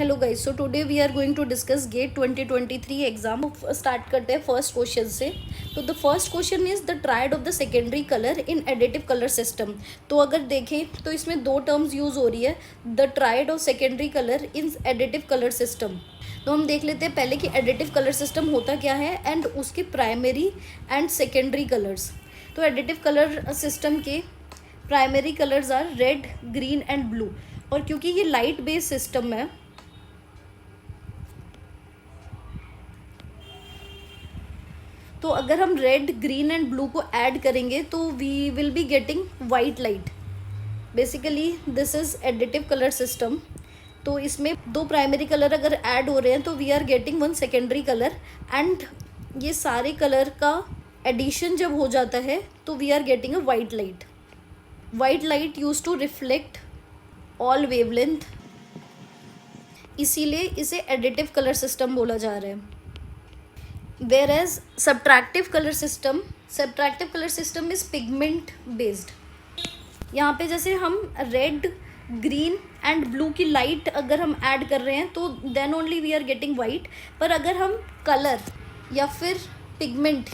Hello guys, so today we are going to discuss GATE 2023 exam. Start करते हैं first question से। तो the first question is the triad of the secondary colour in additive colour system. तो अगर देखें तो इसमें दो टर्म्स यूज हो रही है, the triad of secondary colour in additive colour system. तो हम देख लेते हैं पहले कि एडिटिव कलर सिस्टम होता क्या है एंड उसके प्राइमरी एंड सेकेंडरी कलर्स। तो एडिटिव कलर सिस्टम के primary colours are red, green and blue. और क्योंकि ये लाइट बेस्ड सिस्टम है तो अगर हम रेड, ग्रीन एंड ब्लू को ऐड करेंगे तो we will be getting white light. Basically this is additive colour system. तो इसमें दो प्राइमरी कलर अगर ऐड हो रहे हैं तो we are getting one secondary colour, and ये सारे कलर का एडिशन जब हो जाता है तो we are getting a white light. White light use to reflect all wavelength, इसीलिए इसे एडिटिव कलर सिस्टम बोला जा रहा है। whereas subtractive color system is pigment based। यहाँ पे जैसे हम रेड, ग्रीन एंड ब्लू की लाइट अगर हम ऐड कर रहे हैं तो then only we are getting white. पर अगर हम कलर या फिर पिगमेंट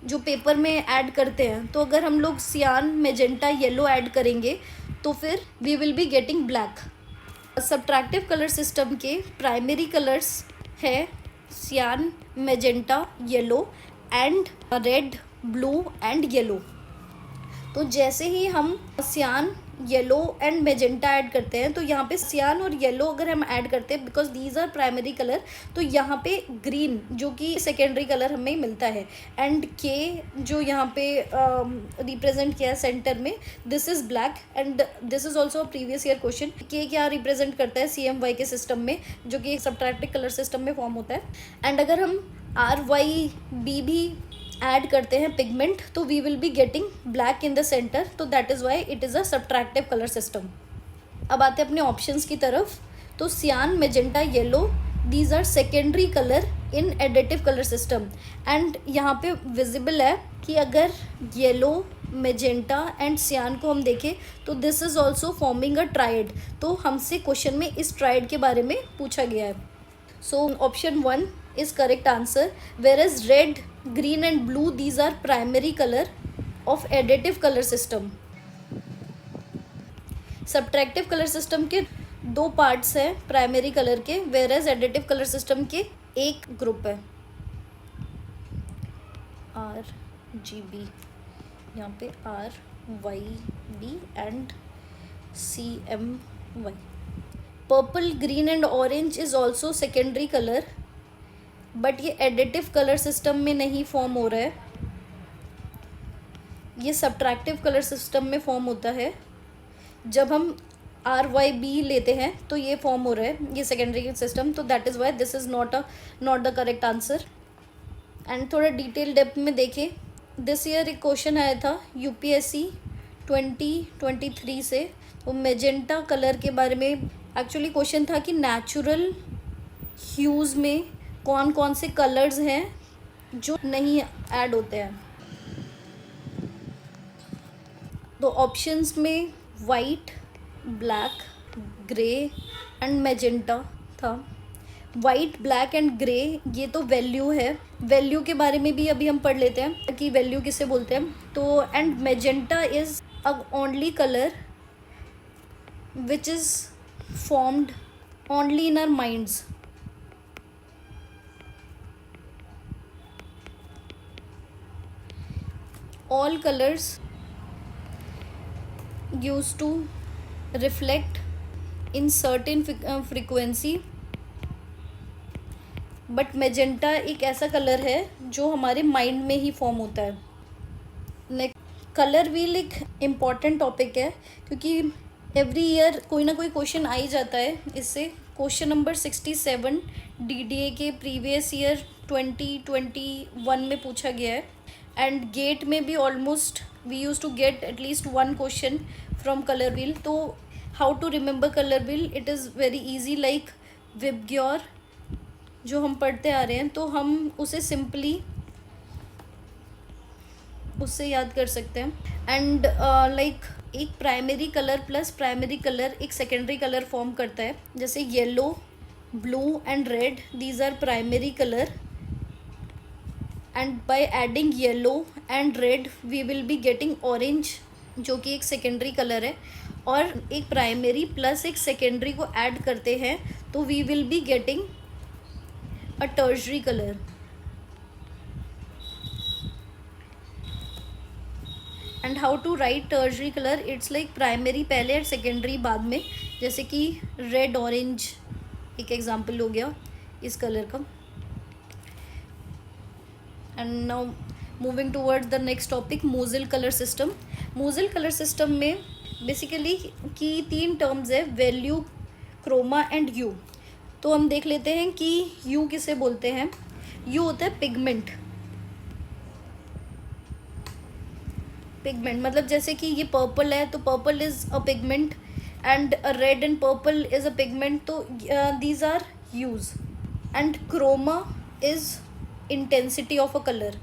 जो पेपर में ऐड करते हैं तो अगर हम लोग सियान, मेजेंटा, येलो ऐड करेंगे तो फिर we will be getting black. Subtractive colour system के प्राइमरी कलर्स है cyan, magenta, yellow and red, blue and yellow. तो जैसे ही हम सियान, येलो एंड मेजेंटा ऐड करते हैं तो यहाँ पे सियान और येलो अगर हम ऐड करते हैं because these are primary colour, तो यहाँ पे ग्रीन जो कि सेकेंडरी कलर हमें मिलता है। एंड के जो यहाँ पे रिप्रेजेंट किया है सेंटर में, this is black and this is also previous year question. के क्या रिप्रेजेंट करता है CMY के सिस्टम में, जो कि सब्ट्रैक्टिव कलर सिस्टम में फॉर्म होता है। एंड अगर हम RYB भी ऐड करते हैं पिगमेंट तो we will be getting black in the centre. तो that is why it is a subtractive colour system. अब आते हैं अपने ऑप्शंस की तरफ। तो cyan, magenta, yellow these are secondary colour in additive colour system. And यहाँ पे विजिबल है कि अगर येलो, मेजेंटा एंड सियान को हम देखें तो this is also forming a tried. तो हमसे क्वेश्चन में इस ट्राइड के बारे में पूछा गया है। So option 1 is correct answer, whereas red, green and blue these are primary color of additive color system। subtractive color system के दो parts हैं primary color के, whereas additive color system के एक ग्रुप है RGB, यहाँ पे RYB and CMY। purple, green and orange is also secondary color, but ये एडिटिव कलर सिस्टम में नहीं फॉर्म हो रहा है, ये सब्ट्रैक्टिव कलर सिस्टम में फॉर्म होता है। जब हम RYB लेते हैं तो ये फॉर्म हो रहा है, ये सेकेंडरी सिस्टम। तो that is why this is not the correct answer. And थोड़ा डिटेल डेप्थ में देखें, दिस ईयर एक क्वेश्चन आया था UPSC 2023 से। वो मेजेंटा कलर के बारे में एक्चुअली क्वेश्चन था कि नेचुरल ह्यूज़ में कौन कौन से कलर्स हैं जो नहीं ऐड होते हैं। तो ऑप्शंस में white, black, grey and magenta था। वाइट, ब्लैक एंड ग्रे ये तो वैल्यू है, वैल्यू के बारे में भी अभी हम पढ़ लेते हैं कि वैल्यू किसे बोलते हैं। तो and magenta is a only colour which is formed only in our minds. all colors used to reflect in certain frequency but magenta एक ऐसा कलर है जो हमारे माइंड में ही फॉर्म होता है। नेक्स्ट, कलर व्हील एक इम्पॉर्टेंट टॉपिक है क्योंकि एवरी ईयर कोई ना कोई क्वेश्चन आ ही जाता है इससे। क्वेश्चन नंबर 67 DDA के प्रीवियस ईयर 2021 में पूछा गया है, एंड गेट में भी almost we use to get at least one question from colour wheel. तो how to remember colour wheel, it is very easy, like VIBGYOR जो हम पढ़ते आ रहे हैं, तो हम उसे सिंपली उससे याद कर सकते हैं। एंड लाइक एक primary colour plus primary colour एक सेकेंडरी कलर फॉर्म करता है, जैसे yellow, blue and red, these are primary colour, and by adding yellow and red we will be getting orange जो कि एक सेकेंडरी कलर है, और एक प्राइमरी प्लस एक सेकेंडरी को ऐड करते हैं तो we will be getting a tertiary colour. And how to write tertiary colour, it's like primary पहले और सेकेंडरी बाद में, जैसे कि रेड ऑरेंज एक एग्जांपल हो गया इस कलर का। And now moving towards the next topic, Munsell colour system. Munsell colour system में बेसिकली की 3 टर्म्स है, वैल्यू, क्रोमा एंड यू। तो हम देख लेते हैं कि यू किसे बोलते हैं। यू होता है पिगमेंट। पिगमेंट मतलब जैसे कि ये पर्पल है तो purple is a pigment, and red and purple is a pigment, तो these are hues. And chroma is intensity of a colour.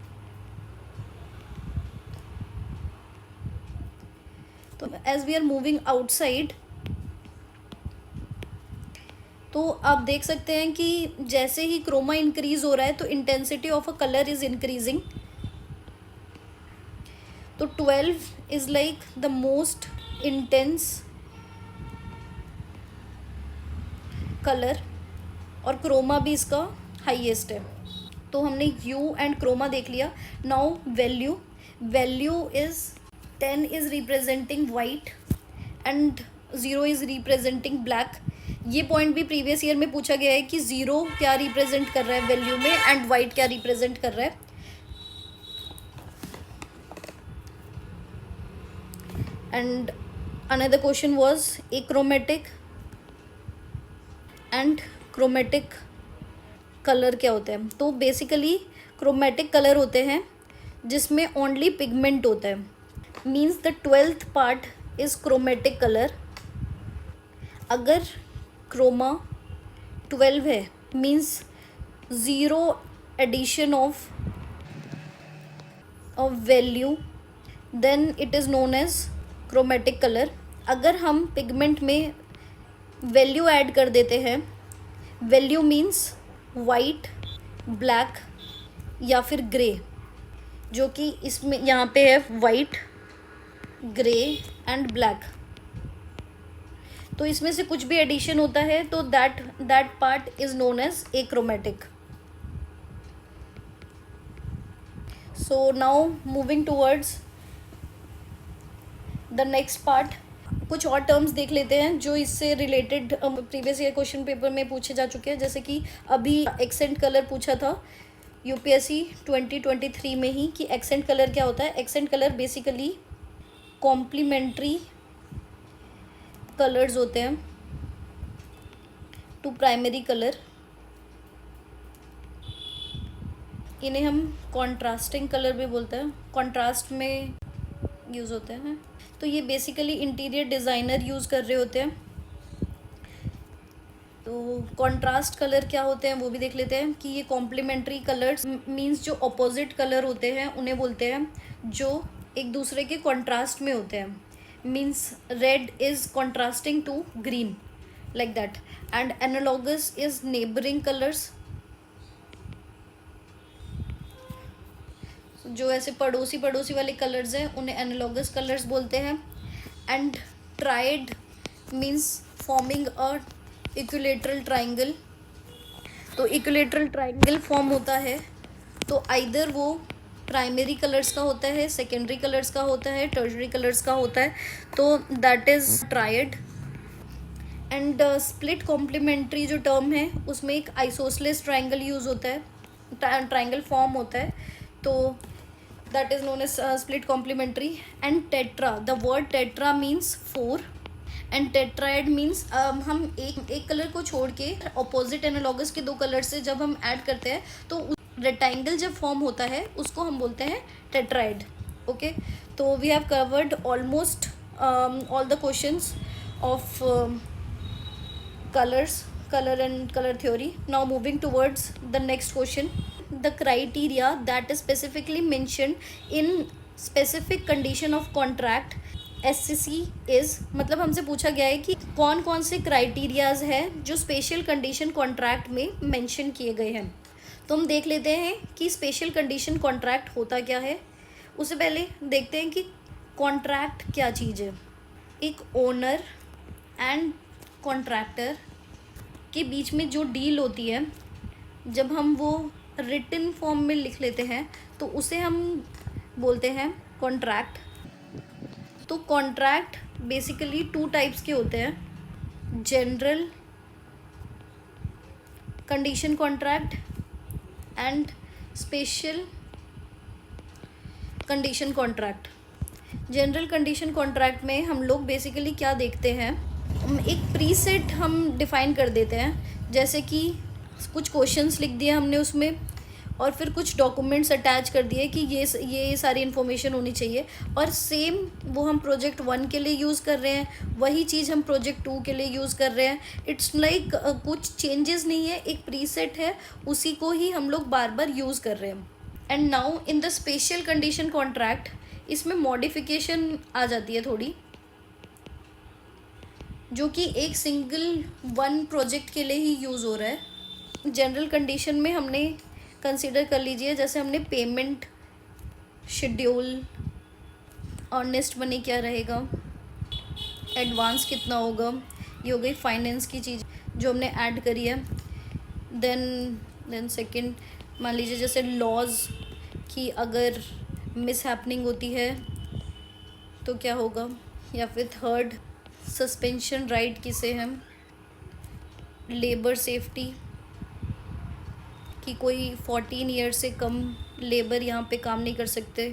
तो as we are moving outside, तो आप देख सकते हैं कि जैसे ही क्रोमा इंक्रीज हो रहा है तो intensity of a colour is increasing. तो 12 is like the most intense colour, और क्रोमा भी इसका हाईएस्ट है। तो हमने यू एंड क्रोमा देख लिया। Now value, value is 10 is representing white and 0 is representing black. ये पॉइंट भी प्रीवियस ईयर में पूछा गया है कि 0 क्या रिप्रेजेंट कर रहा है वैल्यू में एंड वाइट क्या रिप्रेजेंट कर रहा है। And another question was achromatic and chromatic colour क्या होते हैं। तो बेसिकली क्रोमेटिक कलर होते हैं जिसमें ओनली पिगमेंट होता है, means the 12th part is chromatic colour. अगर क्रोमा 12 है means 0 addition of value, then it is known as chromatic colour. अगर हम पिगमेंट में वैल्यू ऐड कर देते हैं, वैल्यू मीन्स वाइट, ब्लैक या फिर ग्रे, जो कि इसमें यहाँ पे है वाइट, ग्रे एंड ब्लैक। तो इसमें से कुछ भी एडिशन होता है तो that part is known as achromatic. So now moving towards the next part, कुछ और टर्म्स देख लेते हैं जो इससे related previous year question paper में पूछे जा चुके हैं। जैसे कि अभी एक्सेंट कलर पूछा था यूपीएससी 2023 में ही कि एक्सेंट कलर क्या होता है। Accent colour basically complementary colours होते हैं टू प्राइमरी कलर। इन्हें हम कॉन्ट्रास्टिंग कलर भी बोलते हैं, कॉन्ट्रास्ट में यूज़ होते हैं। तो ये बेसिकली इंटीरियर डिज़ाइनर यूज़ कर रहे होते हैं। तो कॉन्ट्रास्ट कलर क्या होते हैं वो भी देख लेते हैं कि ये कॉम्प्लीमेंट्री कलर्स मींस जो अपोजिट कलर होते हैं उन्हें बोलते हैं, जो एक दूसरे के कॉन्ट्रास्ट में होते हैं। Means red is contrasting to green, like that. And analogous is neighbouring colours, जो ऐसे पड़ोसी पड़ोसी वाले कलर्स हैं उन्हें एनालॉगस कलर्स बोलते हैं। And tried means forming a equilateral triangle. तो इक्विलेटरल ट्राइंगल फॉर्म होता है तो आइदर वो प्राइमरी कलर्स का होता है, सेकेंडरी कलर्स का होता है, टर्शरी कलर्स का होता है, तो that is triad. And split complementary जो टर्म है उसमें एक आइसोसलेस ट्राइंगल यूज़ होता है, ट्राइंगल फॉर्म होता है, तो that is known as split complementary. And tetra, the word tetra means 4 and tetrad means हम एक कलर को छोड़ के ऑपोजिट एनालॉगस के 2 कलर से जब हम ऐड करते हैं तो रेक्टेंगल जब फॉर्म होता है उसको हम बोलते हैं टेट्राइड. ओके, तो we have covered almost all the questions of color and color theory. Now moving towards the next question, the criteria that is specifically mentioned in specific condition of contract SCC is, मतलब हमसे पूछा गया है कि कौन कौन से criterias है जो स्पेशल कंडीशन कॉन्ट्रैक्ट में मेंशन किए गए हैं. तो हम देख लेते हैं कि स्पेशल कंडीशन कॉन्ट्रैक्ट होता क्या है. उससे पहले देखते हैं कि कॉन्ट्रैक्ट क्या चीज़ है. एक ओनर एंड कॉन्ट्रैक्टर के बीच में जो डील होती है, जब हम वो रिटन फॉर्म में लिख लेते हैं तो उसे हम बोलते हैं कॉन्ट्रैक्ट. तो कॉन्ट्रैक्ट बेसिकली 2 टाइप्स के होते हैं, general condition contract and special condition contract. General condition contract में हम लोग बेसिकली क्या देखते हैं, एक प्रीसेट हम डिफ़ाइन कर देते हैं, जैसे कि कुछ क्वेश्चंस लिख दिए हमने उसमें और फिर कुछ डॉक्यूमेंट्स अटैच कर दिए कि ये सारी इन्फॉर्मेशन होनी चाहिए, और सेम वो हम प्रोजेक्ट 1 के लिए यूज़ कर रहे हैं, वही चीज़ हम प्रोजेक्ट 2 के लिए यूज़ कर रहे हैं. इट्स लाइक कुछ चेंजेस नहीं है, एक प्रीसेट है, उसी को ही हम लोग बार बार यूज़ कर रहे हैं. And now in the special condition contract इसमें मॉडिफिकेशन आ जाती है थोड़ी, जो कि एक सिंगल 1 प्रोजेक्ट के लिए ही यूज़ हो रहा है. जनरल कंडीशन में हमने कंसीडर कर लीजिए, जैसे हमने पेमेंट शेड्यूल, अर्नेस्ट मनी क्या रहेगा, एडवांस कितना होगा, ये हो गई फाइनेंस की चीज़ जो हमने ऐड करी है. देन सेकंड, मान लीजिए जैसे लॉज की अगर मिस हैपनिंग होती है तो क्या होगा, या फिर थर्ड सस्पेंशन राइट किसे हम, लेबर सेफ्टी कि कोई 14 ईयर से कम लेबर यहाँ पे काम नहीं कर सकते.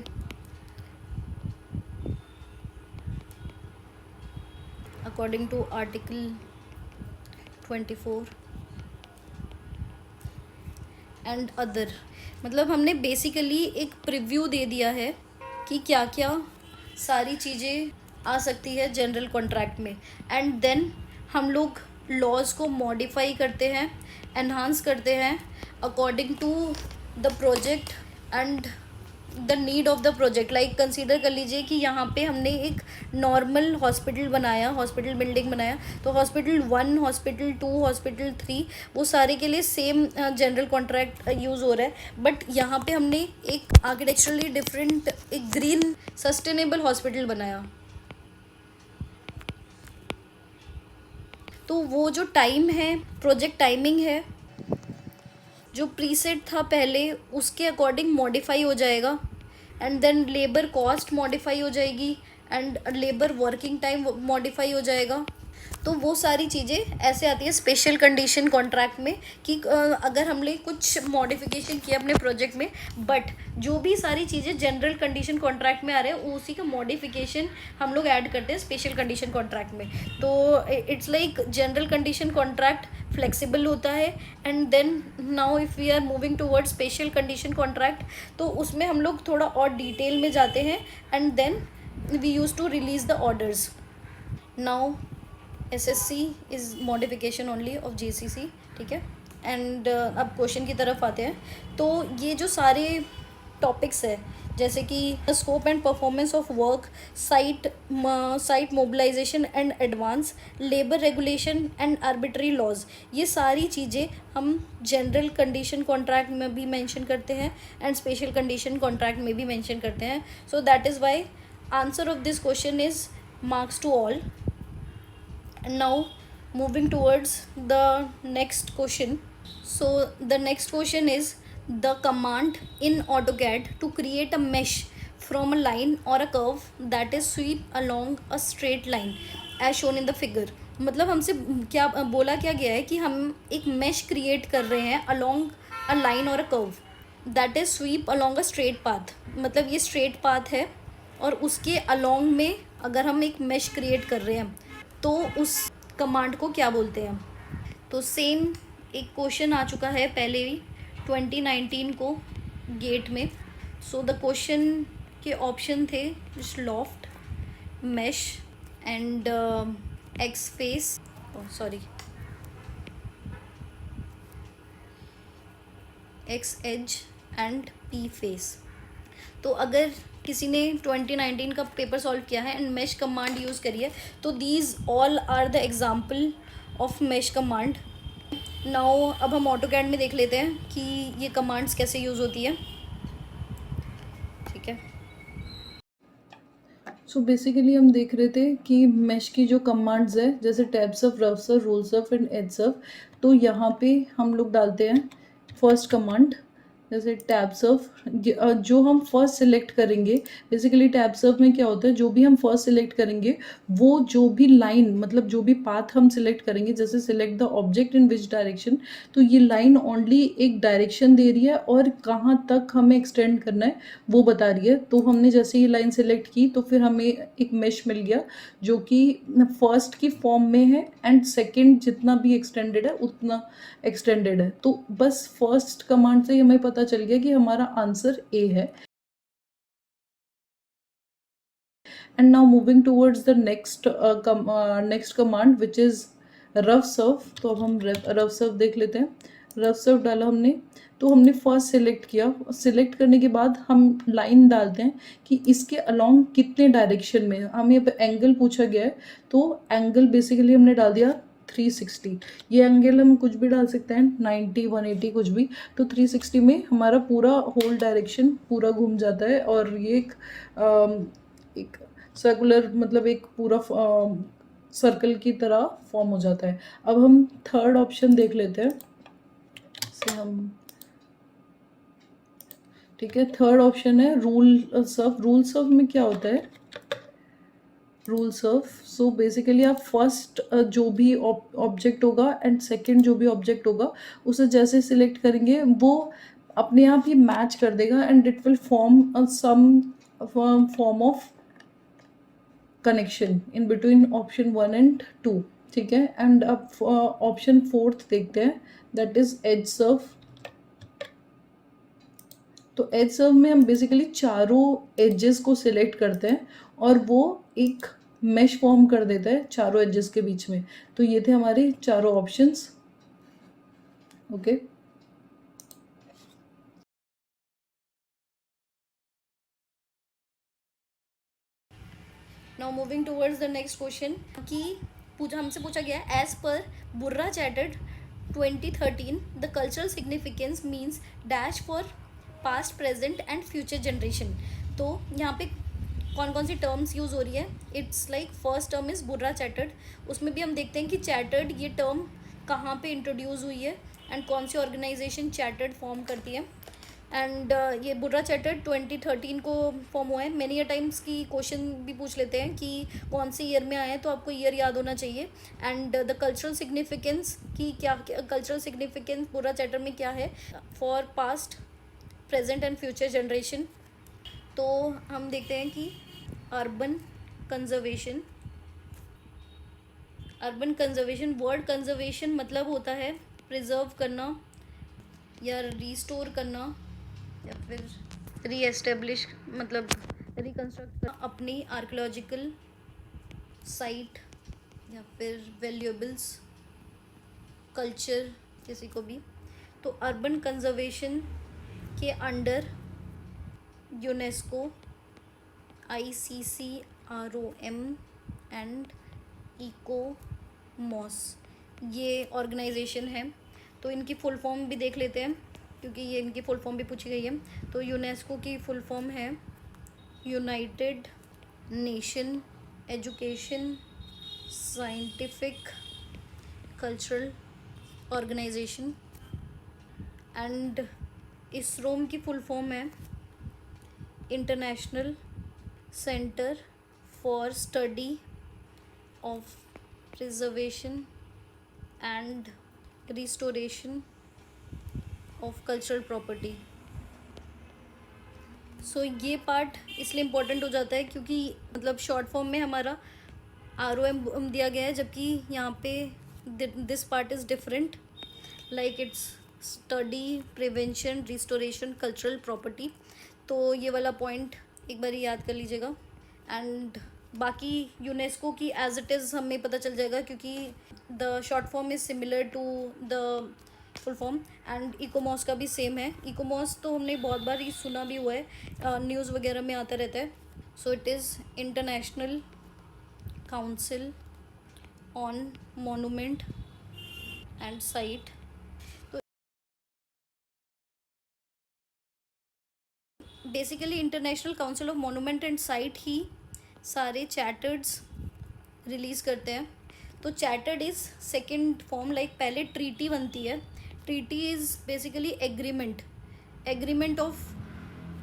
According to article 24 and other. मतलब हमने बेसिकली एक प्रीव्यू दे दिया है कि क्या क्या सारी चीज़ें आ सकती है जनरल कॉन्ट्रैक्ट में. एंड देन हम लोग लॉज को मॉडिफाई करते हैं, एनहांस करते हैं according to the project and the need of the project. Like consider कर लीजिए कि यहाँ पे हमने एक नॉर्मल हॉस्पिटल बनाया, हॉस्पिटल बिल्डिंग बनाया, तो हॉस्पिटल 1, हॉस्पिटल 2, हॉस्पिटल 3 वो सारे के लिए सेम जनरल कॉन्ट्रैक्ट यूज़ हो रहा है. बट यहाँ पे हमने एक आर्किटेक्चरली डिफरेंट एक ग्रीन सस्टेनेबल हॉस्पिटल बनाया, तो वो जो टाइम है, प्रोजेक्ट टाइमिंग है, जो प्रीसेट था पहले उसके अकॉर्डिंग मॉडिफाई हो जाएगा. And then labour cost modify हो जाएगी and labour working time modify हो जाएगा. तो वो सारी चीज़ें ऐसे आती है स्पेशल कंडीशन कॉन्ट्रैक्ट में कि अगर हमने कुछ मॉडिफिकेशन किया अपने प्रोजेक्ट में, बट जो भी सारी चीज़ें जनरल कंडीशन कॉन्ट्रैक्ट में आ रहे हैं उसी का मॉडिफिकेशन हम लोग ऐड करते हैं स्पेशल कंडीशन कॉन्ट्रैक्ट में. तो it's like general condition contract flexible होता है. And then now if we are moving toward special condition contract, तो उसमें हम लोग थोड़ा और डिटेल में जाते हैं and then we use to release the orders. Now SSC is modification only of GCC, ठीक है. एंड अब क्वेश्चन की तरफ आते हैं. तो ये जो सारे टॉपिक्स है, जैसे कि scope and performance of work, site mobilisation and advance, labour regulation and arbitrary laws, ये सारी चीज़ें हम जनरल कंडीशन कॉन्ट्रैक्ट में भी मेंशन करते हैं एंड स्पेशल कंडीशन कॉन्ट्रैक्ट में भी मेंशन करते हैं. So that is why answer of this question is marks to all. And now moving towards the next question. So the next question is the command in AutoCAD to create a mesh from a line or a curve that is sweep along a straight line as shown in the figure. मतलब हमसे क्या बोला क्या गया है कि हम एक मेश क्रिएट कर रहे हैं अलोंग अ लाइन और a curve that is sweep along a straight path. मतलब ये स्ट्रेट पाथ है और उसके अलोंग में अगर हम एक मेश क्रिएट कर रहे हैं तो उस कमांड को क्या बोलते हैं। तो सेम एक क्वेश्चन आ चुका है पहले भी 2019 को गेट में। सो द क्वेश्चन के ऑप्शन थे loft, mesh and x face, oh sorry, x edge and p face। तो अगर किसी ने 2019 का पेपर सॉल्व किया है एंड mesh कमांड यूज़ करी है तो these all are the example of mesh command. Now अब हम AutoCAD में देख लेते हैं कि ये कमांड्स कैसे यूज़ होती है। ठीक है, सो बेसिकली हम देख रहे थे कि मैश की जो कमांड्स है जैसे tabsurf, revsurf, rulesurf and edgesurf, तो यहाँ पे हम लोग डालते हैं फर्स्ट कमांड जैसे टैब सर्फ। जो हम फर्स्ट सिलेक्ट करेंगे, बेसिकली टैब सर्फ में क्या होता है, जो भी हम फर्स्ट सिलेक्ट करेंगे वो जो भी लाइन मतलब जो भी पाथ हम सिलेक्ट करेंगे, जैसे select the object in which direction, तो ये लाइन ओनली एक डायरेक्शन दे रही है और कहाँ तक हमें एक्सटेंड करना है वो बता रही है। तो हमने जैसे ये लाइन सेलेक्ट की तो फिर हमें एक मेश मिल गया जो कि फर्स्ट की फॉर्म में है एंड सेकंड जितना भी एक्सटेंडेड है उतना एक्सटेंडेड है। तो बस फर्स्ट कमांड से ही हमें पता चल गया कि हमारा आंसर ए है। And now moving towards the next command which is rough surf। तो अब हम rough surf देख लेते हैं। rough surf डाला हमने, तो हमने फर्स्ट सिलेक्ट किया, सिलेक्ट करने के बाद हम लाइन डालते हैं कि इसके अलोंग कितने डायरेक्शन में, हमें यहाँ पे एंगल पूछा गया है तो एंगल बेसिकली हमने डाल दिया 360। ये एंगल हम कुछ भी डाल सकते हैं, 90, 180 कुछ भी। तो 360 में हमारा पूरा होल डायरेक्शन पूरा घूम जाता है और ये एक सर्कुलर मतलब एक पूरा सर्कल की तरह फॉर्म हो जाता है। अब हम थर्ड ऑप्शन देख लेते हैं से हम, ठीक है, थर्ड ऑप्शन है रूल सर्फ। रूल सर्फ में क्या होता है, रूल सर्फ, सो बेसिकली आप फर्स्ट जो भी ऑब्जेक्ट होगा एंड सेकंड जो भी ऑब्जेक्ट होगा उसे जैसे सिलेक्ट करेंगे वो अपने आप ही मैच कर देगा and it will form some form of connection in between option 1 and 2। ठीक है, एंड अब ऑप्शन फोर्थ देखते हैं दैट इज एज सर्फ। तो एज सर्व में हम बेसिकली चारों एजेस को सिलेक्ट करते हैं और वो एक मेश फॉर्म कर देता है चारों एजेस के बीच में। तो ये थे हमारे चारों options. Okay, now moving towards the next question कि हमसे पूछा गया है एज पर Burra chartered 2013 the cultural significance means dash for past present and future generation. तो यहाँ पे कौन कौन सी टर्म्स यूज़ हो रही है। It's like first term is Burra chartered, उसमें भी हम देखते हैं कि चैटर्ड ये टर्म कहाँ पे इंट्रोड्यूस हुई है एंड कौन सी ऑर्गेनाइजेशन चैटर्ड फॉर्म करती है। एंड ये बुर्रा चैटर 2013 को फॉर्म हुआ है। मेनी अ टाइम्स की क्वेश्चन भी पूछ लेते हैं कि कौन से ईयर में आए हैं, तो आपको ईयर याद होना चाहिए। एंड द कल्चरल सिग्निफिकेंस की क्या, कल्चरल सिग्निफिकेंस बुर्रा चैटर में क्या है for past present and future generation. तो हम देखते हैं कि urban conservation, urban conservation, word conservation मतलब होता है प्रिजर्व करना या रिस्टोर करना या फिर रीएस्टेब्लिश मतलब रिकन्स्ट्रक्ट करना अपनी आर्कियोलॉजिकल साइट या फिर वैल्यूएबल्स कल्चर किसी को भी। तो अर्बन कंजर्वेशन के अंडर यूनेस्को, ICCROM एंड इकोमॉस ये ऑर्गेनाइजेशन है। तो इनकी फुल फॉर्म भी देख लेते हैं क्योंकि ये इनकी फुल फॉर्म भी पूछी गई है। तो यूनेस्को की फुल फॉर्म है United Nation Education Scientific Cultural Organisation. And ICCROM की फुल फॉर्म है International Centre for Study of preservation and restoration of cultural property. So ये पार्ट इसलिए इम्पोर्टेंट हो जाता है क्योंकि मतलब शॉर्ट फॉर्म में हमारा ROM दिया गया है, जबकि यहाँ पे this part is different, like it's study prevention restoration cultural property. तो ये वाला पॉइंट एक बार याद कर लीजिएगा. एंड बाकी यूनेस्को की एज इट इज़ हमें पता चल जाएगा क्योंकि the short form is similar to the full form. And ICOMOS का भी सेम है. इकोमॉस तो हमने बहुत बार ही सुना भी हुआ है, न्यूज़ वगैरह में आता रहता है. So it is International Council on Monument and Site. तो basically International Council of Monument and Site ही सारे चार्टर्ड्स रिलीज़ करते हैं. तो chartered is second form, like पहले ट्रीटी बनती है. Treaty is basically agreement of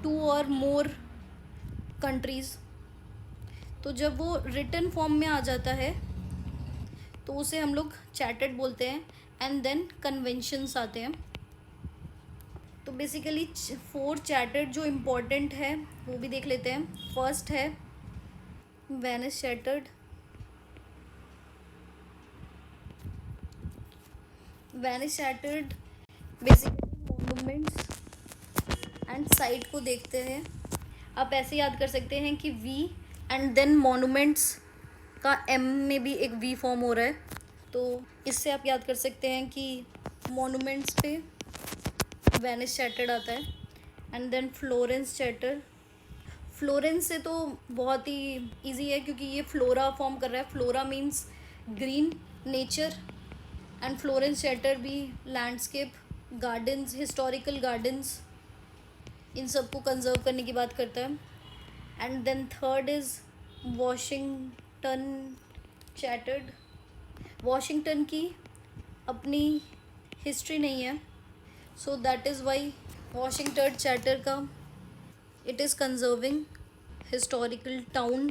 2 और मोर कंट्रीज़. तो जब वो रिटन फॉर्म में आ जाता है तो उसे हम लोग चार्टर्ड बोलते हैं. एंड देन कन्वेंशंस आते हैं. तो बेसिकली 4 चार्टर्ड जो इम्पोर्टेंट है वो भी देख लेते हैं. फर्स्ट है Venice chartered. Venice chartered basically monuments and site को देखते हैं. आप ऐसे याद कर सकते हैं कि वी एंड देन मोनूमेंट्स का एम में भी एक वी फॉर्म हो रहा है. तो इससे आप याद कर सकते हैं कि मोनूमेंट्स पे वेनिस चार्टर्ड आता है. And then Florence charter. Florence से तो बहुत ही इजी है क्योंकि ये फ्लोरा फॉर्म कर रहा है. Flora means green nature. And Florence charter भी लैंडस्केप गार्डन्स हिस्टोरिकल गार्डन्स इन सब को कंजर्व करने की बात करता है. And then third is Washington chartered. Washington की अपनी हिस्ट्री नहीं है, so that is why Washington charter का it is conserving historical town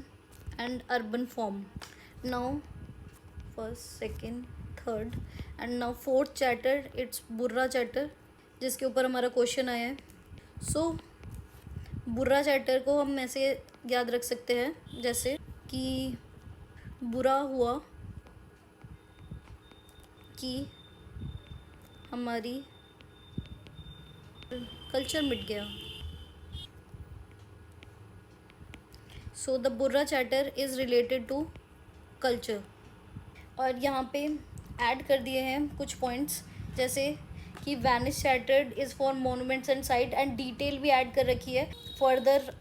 and urban form. Now first second third and now fourth charter it's Burra charter, जिसके ऊपर हमारा question आया है. सो बुर्रा चार्टर को हम ऐसे याद रख सकते हैं जैसे कि बुरा हुआ कि हमारी कल्चर मिट गया. So the Burra charter is related to culture. और यहाँ पे ऐड कर दिए हैं कुछ पॉइंट्स जैसे कि Venice chartered is for monuments and site. And detail भी ऐड कर रखी है फर्दर.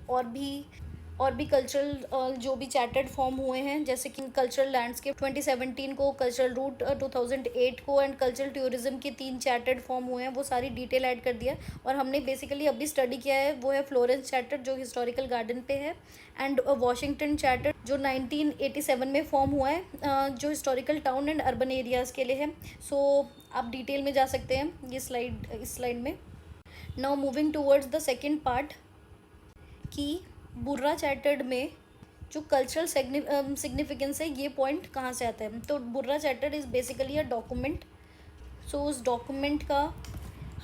और भी कल्चरल जो भी चार्टर्ड फॉर्म हुए हैं जैसे कि कल्चरल लैंडस्केप 2017 को, कल्चरल रूट 2008 को एंड कल्चरल टूरिज्म के 3 चार्टर्ड फॉर्म हुए हैं. वो सारी डिटेल ऐड कर दिया. और हमने बेसिकली अभी स्टडी किया है वो है फ्लोरेंस चार्टर जो हिस्टोरिकल गार्डन पे है. एंड वॉशिंगटन चार्टर जो 1987 में फॉर्म हुआ है जो historical town and urban areas के लिए है. सो आप डिटेल में जा सकते हैं इस स्लाइड में. Now moving towards the second part कि बुर्रा चार्टर्ड में जो कल्चरल सिग्निफिकेंस है ये पॉइंट कहाँ से आता है. तो Burra chartered is basically a document. So उस डॉक्यूमेंट का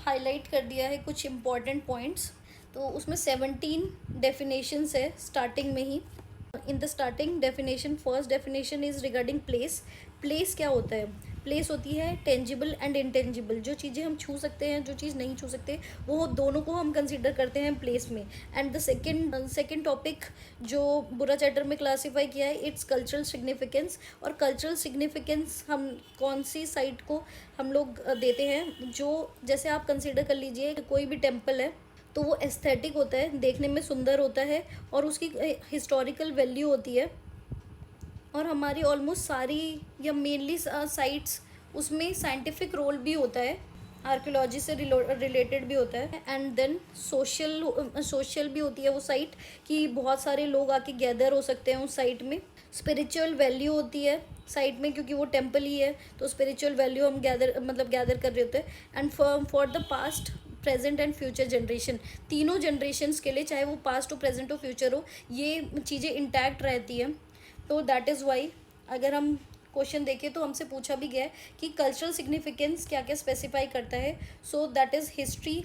हाईलाइट कर दिया है कुछ इम्पॉर्टेंट पॉइंट्स. तो उसमें 17 डेफिनेशंस है स्टार्टिंग में ही. In the starting definition first definition is regarding place. Place क्या होता है? प्लेस होती है टेंजिबल एंड इंटेंजिबल. जो चीज़ें हम छू सकते हैं जो चीज़ नहीं छू सकते वो दोनों को हम कंसीडर करते हैं प्लेस में. एंड द सेकेंड टॉपिक जो बुर्रा चार्टर में क्लासीफाई किया है इट्स कल्चरल सिग्निफिकेंस. और कल्चरल सिग्निफिकेंस हम कौन सी साइट को हम लोग देते हैं. जो जैसे आप कंसीडर कर लीजिए कोई भी टेम्पल है तो वो एस्थेटिक होता है, देखने में सुंदर होता है और उसकी हिस्टोरिकल वैल्यू होती है. और हमारी ऑलमोस्ट सारी या मेनली साइट्स उसमें साइंटिफिक रोल भी होता है, आर्कियोलॉजी से रिलेटेड भी होता है. एंड देन सोशल भी होती है वो साइट कि बहुत सारे लोग आके गैदर हो सकते हैं उस साइट में. स्पिरिचुअल वैल्यू होती है साइट में क्योंकि वो टेम्पल ही है तो स्पिरिचुअल वैल्यू हम गैदर कर रहे होते हैं. And for the past present and future generation, तीनों जनरेशन्स के लिए चाहे वो पास्ट हो प्रेजेंट हो फ्यूचर हो ये चीज़ें इंटैक्ट रहती हैं. तो दैट इज़ वाई अगर हम क्वेश्चन देखें तो हमसे पूछा भी गया है कि कल्चरल सिग्निफिकेंस क्या क्या स्पेसिफाई करता है। So that is history.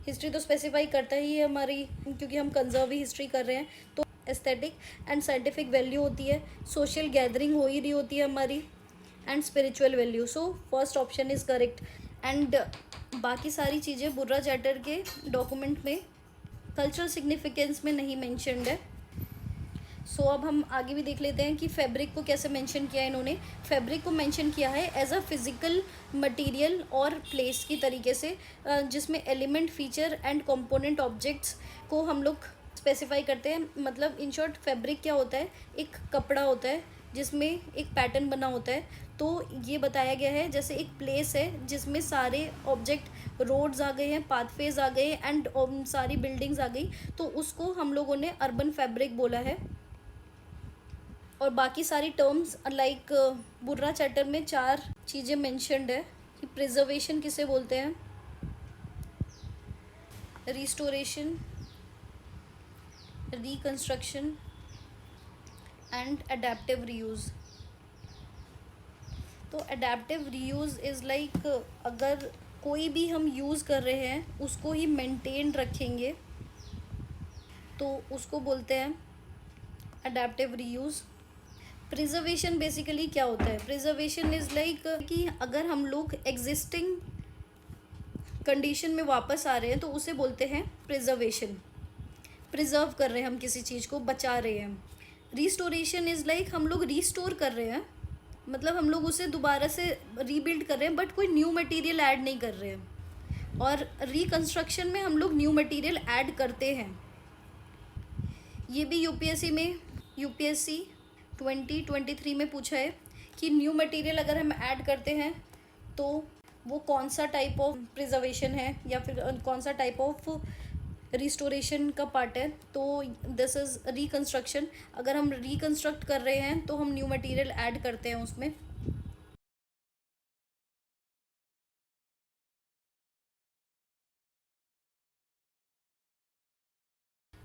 History तो स्पेसिफाई करता ही है हमारी, क्योंकि हम कंजर्व ही हिस्ट्री कर रहे हैं। तो एस्थेटिक एंड साइंटिफिक वैल्यू होती है, सोशल गैदरिंग हो ही रही होती है हमारी, and spiritual value. So first option is correct. And बाकी सारी चीज़ें बुर्रा चार्टर के डॉक्यूमेंट में कल्चरल सिग्निफिकेंस में नहीं मेंशन्ड है। सो अब हम आगे भी देख लेते हैं कि फैब्रिक को कैसे मेंशन किया है इन्होंने। फैब्रिक को मेंशन किया है एज अ फिजिकल मटेरियल और प्लेस की तरीके से, जिसमें element, feature and component objects को हम लोग स्पेसिफाई करते हैं। मतलब इन शॉर्ट फैब्रिक क्या होता है, एक कपड़ा होता है जिसमें एक पैटर्न बना होता है। तो ये बताया गया है जैसे एक प्लेस है जिसमें सारे ऑब्जेक्ट, रोड्स आ गए हैं, पाथवेज आ गए एंड सारी बिल्डिंग्स आ गई, तो उसको हम लोगों ने अर्बन फैब्रिक बोला है। और बाकी सारी टर्म्स लाइक बुर्रा चार्टर में 4 चीज़ें मेंशन्ड है कि प्रिजर्वेशन किसे बोलते हैं, restoration, reconstruction and adaptive reuse. तो अडेप्टिव रीयूज़ इज़ लाइक अगर कोई भी हम यूज़ कर रहे हैं उसको ही मेंटेन रखेंगे तो उसको बोलते हैं अडेप्टिव रीयूज़। प्रिजर्वेशन बेसिकली क्या होता है, प्रिजर्वेशन इज़ लाइक कि अगर हम लोग एग्जिस्टिंग कंडीशन में वापस आ रहे हैं तो उसे बोलते हैं प्रिजर्वेशन। प्रिजर्व कर रहे हैं हम किसी चीज़ को, बचा रहे हैं। रिस्टोरेशन इज़ लाइक हम लोग रिस्टोर कर रहे हैं, मतलब हम लोग उसे दोबारा से रीबिल्ड कर रहे हैं बट कोई न्यू मटेरियल ऐड नहीं कर रहे हैं। और रिकंस्ट्रक्शन में हम लोग न्यू मटेरियल ऐड करते हैं। ये भी यूपीएससी 2023 में पूछा है कि न्यू मटेरियल अगर हम ऐड करते हैं तो वो कौन सा टाइप ऑफ प्रिजर्वेशन है या फिर कौन सा टाइप ऑफ रिस्टोरेशन का पार्ट है। तो दिस इज़ रिकंस्ट्रक्शन। अगर हम रिकंस्ट्रक्ट कर रहे हैं तो हम न्यू मटेरियल ऐड करते हैं उसमें।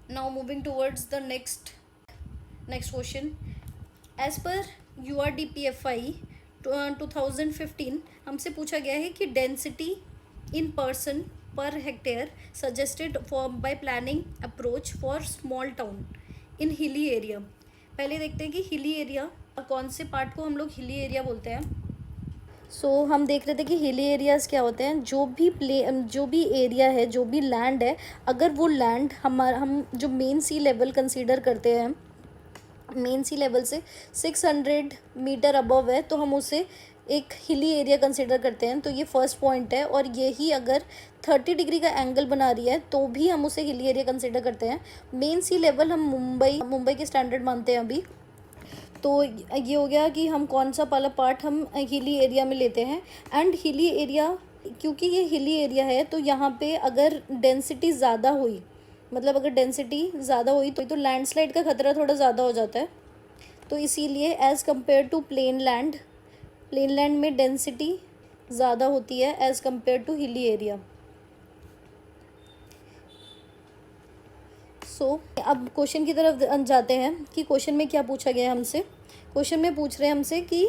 Now moving towards the next question. As per URDPFI 2015 हमसे पूछा गया है कि density in person per hectare suggested for by planning approach for small town in hilly area. पहले देखते हैं कि हिली एरिया, कौन से पार्ट को हम लोग हिली एरिया बोलते हैं। सो हम देख रहे थे कि हिली एरियाज़ क्या होते हैं, जो भी एरिया है, जो भी लैंड है, अगर वो लैंड हम जो मेन सी लेवल कंसीडर करते हैं, मेन सी लेवल से 600 मीटर अबव है तो हम उसे एक हिली एरिया कंसिडर करते हैं। तो ये फर्स्ट पॉइंट है। और यही अगर 30 डिग्री का एंगल बना रही है तो भी हम उसे हिली एरिया कंसिडर करते हैं। मेन सी लेवल हम मुंबई के स्टैंडर्ड मानते हैं अभी। तो ये हो गया कि हम कौन सा वाला पार्ट हम हिली एरिया में लेते हैं। एंड हिली एरिया, क्योंकि ये हिली एरिया है तो यहाँ पे अगर डेंसिटी ज़्यादा हुई, मतलब अगर डेंसिटी ज़्यादा हुई तो लैंडस्लाइड का खतरा थोड़ा ज़्यादा हो जाता है। तो इसीलिए as compare to plain land में डेंसिटी ज़्यादा होती है as compare to hilly area. So अब क्वेश्चन की तरफ जाते हैं कि क्वेश्चन में क्या पूछा गया है हमसे। क्वेश्चन में पूछ रहे हैं हमसे कि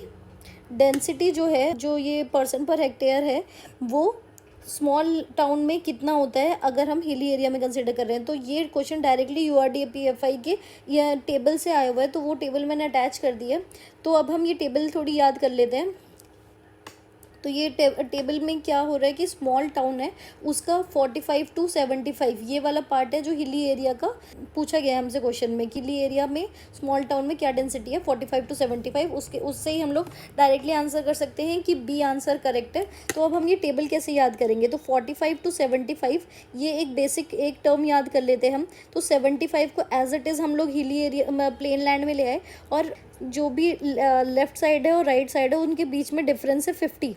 डेंसिटी जो है, जो ये पर्सन पर हेक्टेयर है, वो स्मॉल टाउन में कितना होता है अगर हम हिली एरिया में कंसिडर कर रहे हैं। तो ये क्वेश्चन डायरेक्टली URDPFI के या टेबल से आया हुआ है, तो वो टेबल मैंने अटैच कर दी है। तो अब हम ये टेबल थोड़ी याद कर लेते हैं। तो ये टेबल में क्या हो रहा है कि स्मॉल टाउन है उसका 45 to 75 ये वाला पार्ट है जो हिली एरिया का पूछा गया है हमसे क्वेश्चन में। हिली एरिया में स्मॉल टाउन में क्या डेंसिटी है, 45 to 75। उससे ही हम लोग डायरेक्टली आंसर कर सकते हैं कि बी आंसर करेक्ट है। तो अब हम ये टेबल कैसे याद करेंगे, तो 45 to 75 ये एक बेसिक एक टर्म याद कर लेते हैं हम। तो 75 को एज इट इज़ हम लोग हिली एरिया प्लेन लैंड में ले आए, और जो भी लेफ्ट साइड है और राइट साइड है उनके बीच में डिफरेंस है 50।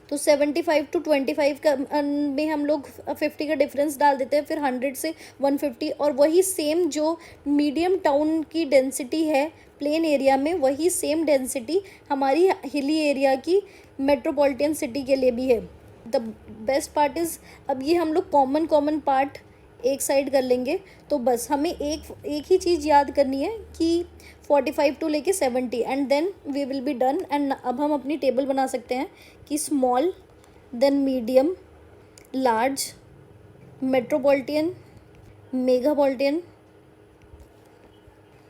तो 75 to 25 का में हम लोग 50 का डिफरेंस डाल देते हैं, फिर 100 से 150। और वही सेम जो मीडियम टाउन की डेंसिटी है प्लेन एरिया में, वही सेम डेंसिटी हमारी हिली एरिया की मेट्रोपॉलिटन सिटी के लिए भी है। द बेस्ट पार्ट इज़, अब ये हम लोग कॉमन पार्ट एक साइड कर लेंगे। तो बस हमें एक ही चीज़ याद करनी है कि 45 टू लेके 70 and then we will be done. And अब हम अपनी टेबल बना सकते हैं कि small, then medium, large, metropolitan, megapolitan,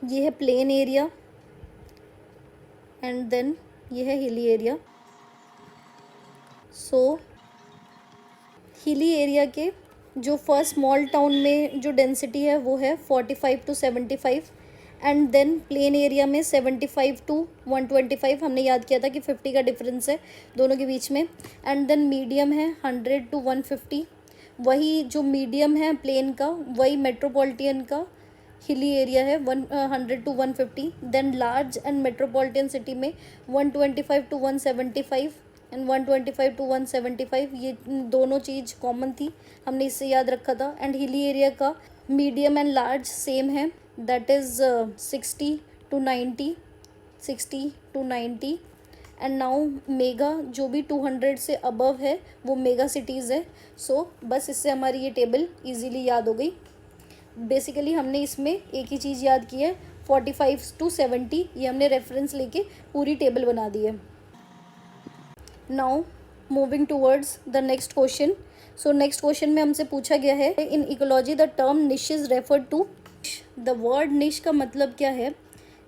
ये है प्लेन एरिया, एंड देन ये है हिली एरिया। सो हिली एरिया के जो फर्स्ट स्मॉल टाउन में जो डेंसिटी है वो है 45 to 75, and then plain area में 75 टू 125। हमने याद किया था कि 50 का डिफरेंस है दोनों के बीच में। एंड देन मीडियम है 100 टू 150, वही जो मीडियम है प्लेन का वही मेट्रोपॉलिटन का हिली एरिया है 100 to 150। Then large and metropolitan city में 125 टू 175 एंड 125 टू 175, ये दोनों चीज़ कॉमन थी, हमने इससे याद रखा था। एंड हिली एरिया का मीडियम एंड लार्ज सेम है, that is 60 to 90, 60 to 90। And now mega जो भी 200 से अबव है वो मेगा सिटीज़ है। सो बस इससे हमारी ये टेबल इजीली याद हो गई। बेसिकली हमने इसमें एक ही चीज़ याद की है, 45 टू 70, ये हमने रेफरेंस लेके पूरी टेबल बना दी है। Now moving towards the next question. So next question में हमसे पूछा गया है, in ecology the term niche is refer to. The word niche का मतलब क्या है?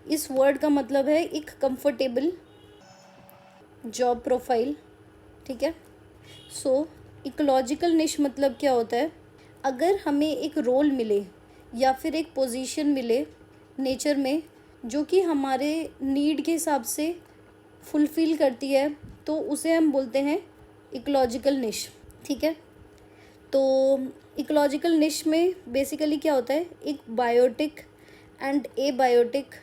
इस वर्ड का मतलब है एक कंफर्टेबल जॉब प्रोफाइल, ठीक है। सो इकोलॉजिकल निश मतलब क्या होता है? अगर हमें एक रोल मिले या फिर एक पोजीशन मिले नेचर में जो कि हमारे नीड के हिसाब से फुलफ़िल करती है, तो उसे हम बोलते हैं इकोलॉजिकल निश, ठीक है। तो इकोलॉजिकल निश में बेसिकली क्या होता है, एक बायोटिक एंड एबायोटिक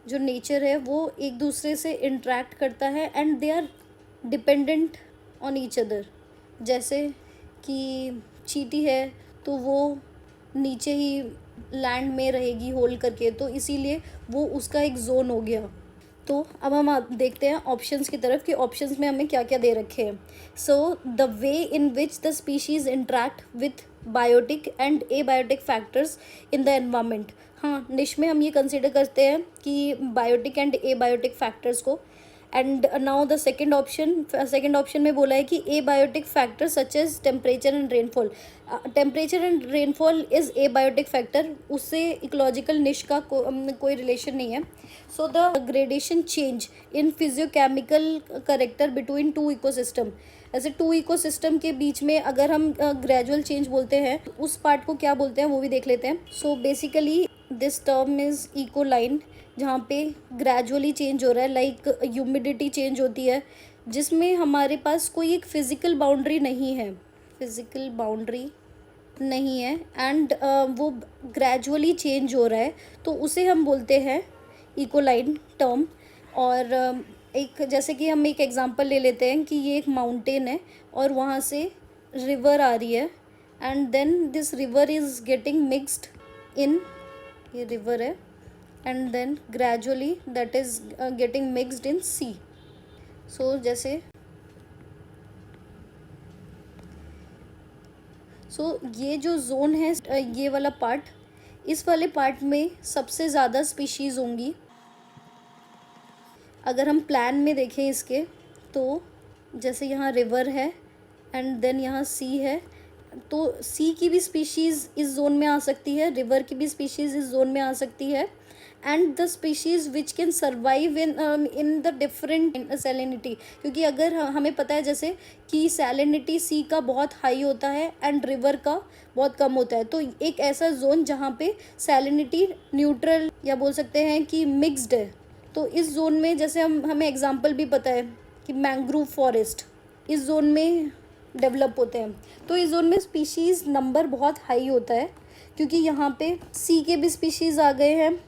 जो नेचर है वो एक दूसरे से इंटरेक्ट करता है and they are dependent on each other. जैसे कि चींटी है तो वो नीचे ही लैंड में रहेगी होल करके, तो इसीलिए वो उसका एक जोन हो गया। तो अब हम देखते हैं ऑप्शंस की तरफ कि ऑप्शंस में हमें क्या क्या दे रखे हैं। So the way in which the species interact with biotic and abiotic factors in the environment. हाँ, निश में हम ये कंसिडर करते हैं कि बायोटिक एंड एबायोटिक फैक्टर्स को। And now the second option में बोला है कि abiotic factor such as temperature and rainfall. Temperature and rainfall is abiotic factor, उससे इकोलॉजिकल निश का कोई रिलेशन नहीं है। So the gradation change in physiochemical character between two ecosystem. ऐसे टू इकोसिस्टम के बीच में अगर हम ग्रेजुअल चेंज बोलते हैं, उस पार्ट को क्या बोलते हैं वो भी देख लेते हैं। So basically this term is ecocline, जहाँ पे ग्रेजुअली चेंज हो रहा है, लाइक ह्यूमिडिटी चेंज होती है जिसमें हमारे पास कोई एक फिज़िकल बाउंड्री नहीं है, एंड वो ग्रेजुअली चेंज हो रहा है, तो उसे हम बोलते हैं इकोलाइन टर्म। और एक जैसे कि हम एक एग्जांपल ले लेते हैं कि ये एक माउंटेन है और वहाँ से रिवर आ रही है, and then this river is getting mixed in, ये रिवर है, and then gradually that is getting mixed in sea. So जैसे ये जो जोन है, ये वाला पार्ट, इस वाले पार्ट में सबसे ज़्यादा स्पीशीज़ होंगी। अगर हम प्लान में देखें इसके, तो जैसे यहाँ रिवर है एंड देन यहाँ सी है, तो सी की भी स्पीशीज़ इस जोन में आ सकती है, रिवर की भी स्पीशीज़ इस जोन में आ सकती है, and the species which can survive in the different salinity. क्योंकि अगर हमें पता है जैसे कि सैलिनिटी सी का बहुत हाई होता है एंड रिवर का बहुत कम होता है, तो एक ऐसा जोन जहाँ पे सैलिनिटी न्यूट्रल या बोल सकते हैं कि मिक्स्ड है, तो इस जोन में जैसे हमें एग्जांपल भी पता है कि मैंग्रोव फॉरेस्ट इस जोन में डेवलप होते हैं। तो इस जोन में स्पीशीज़ नंबर बहुत हाई होता है, क्योंकि यहाँ पे सी के भी स्पीशीज़ आ गए हैं,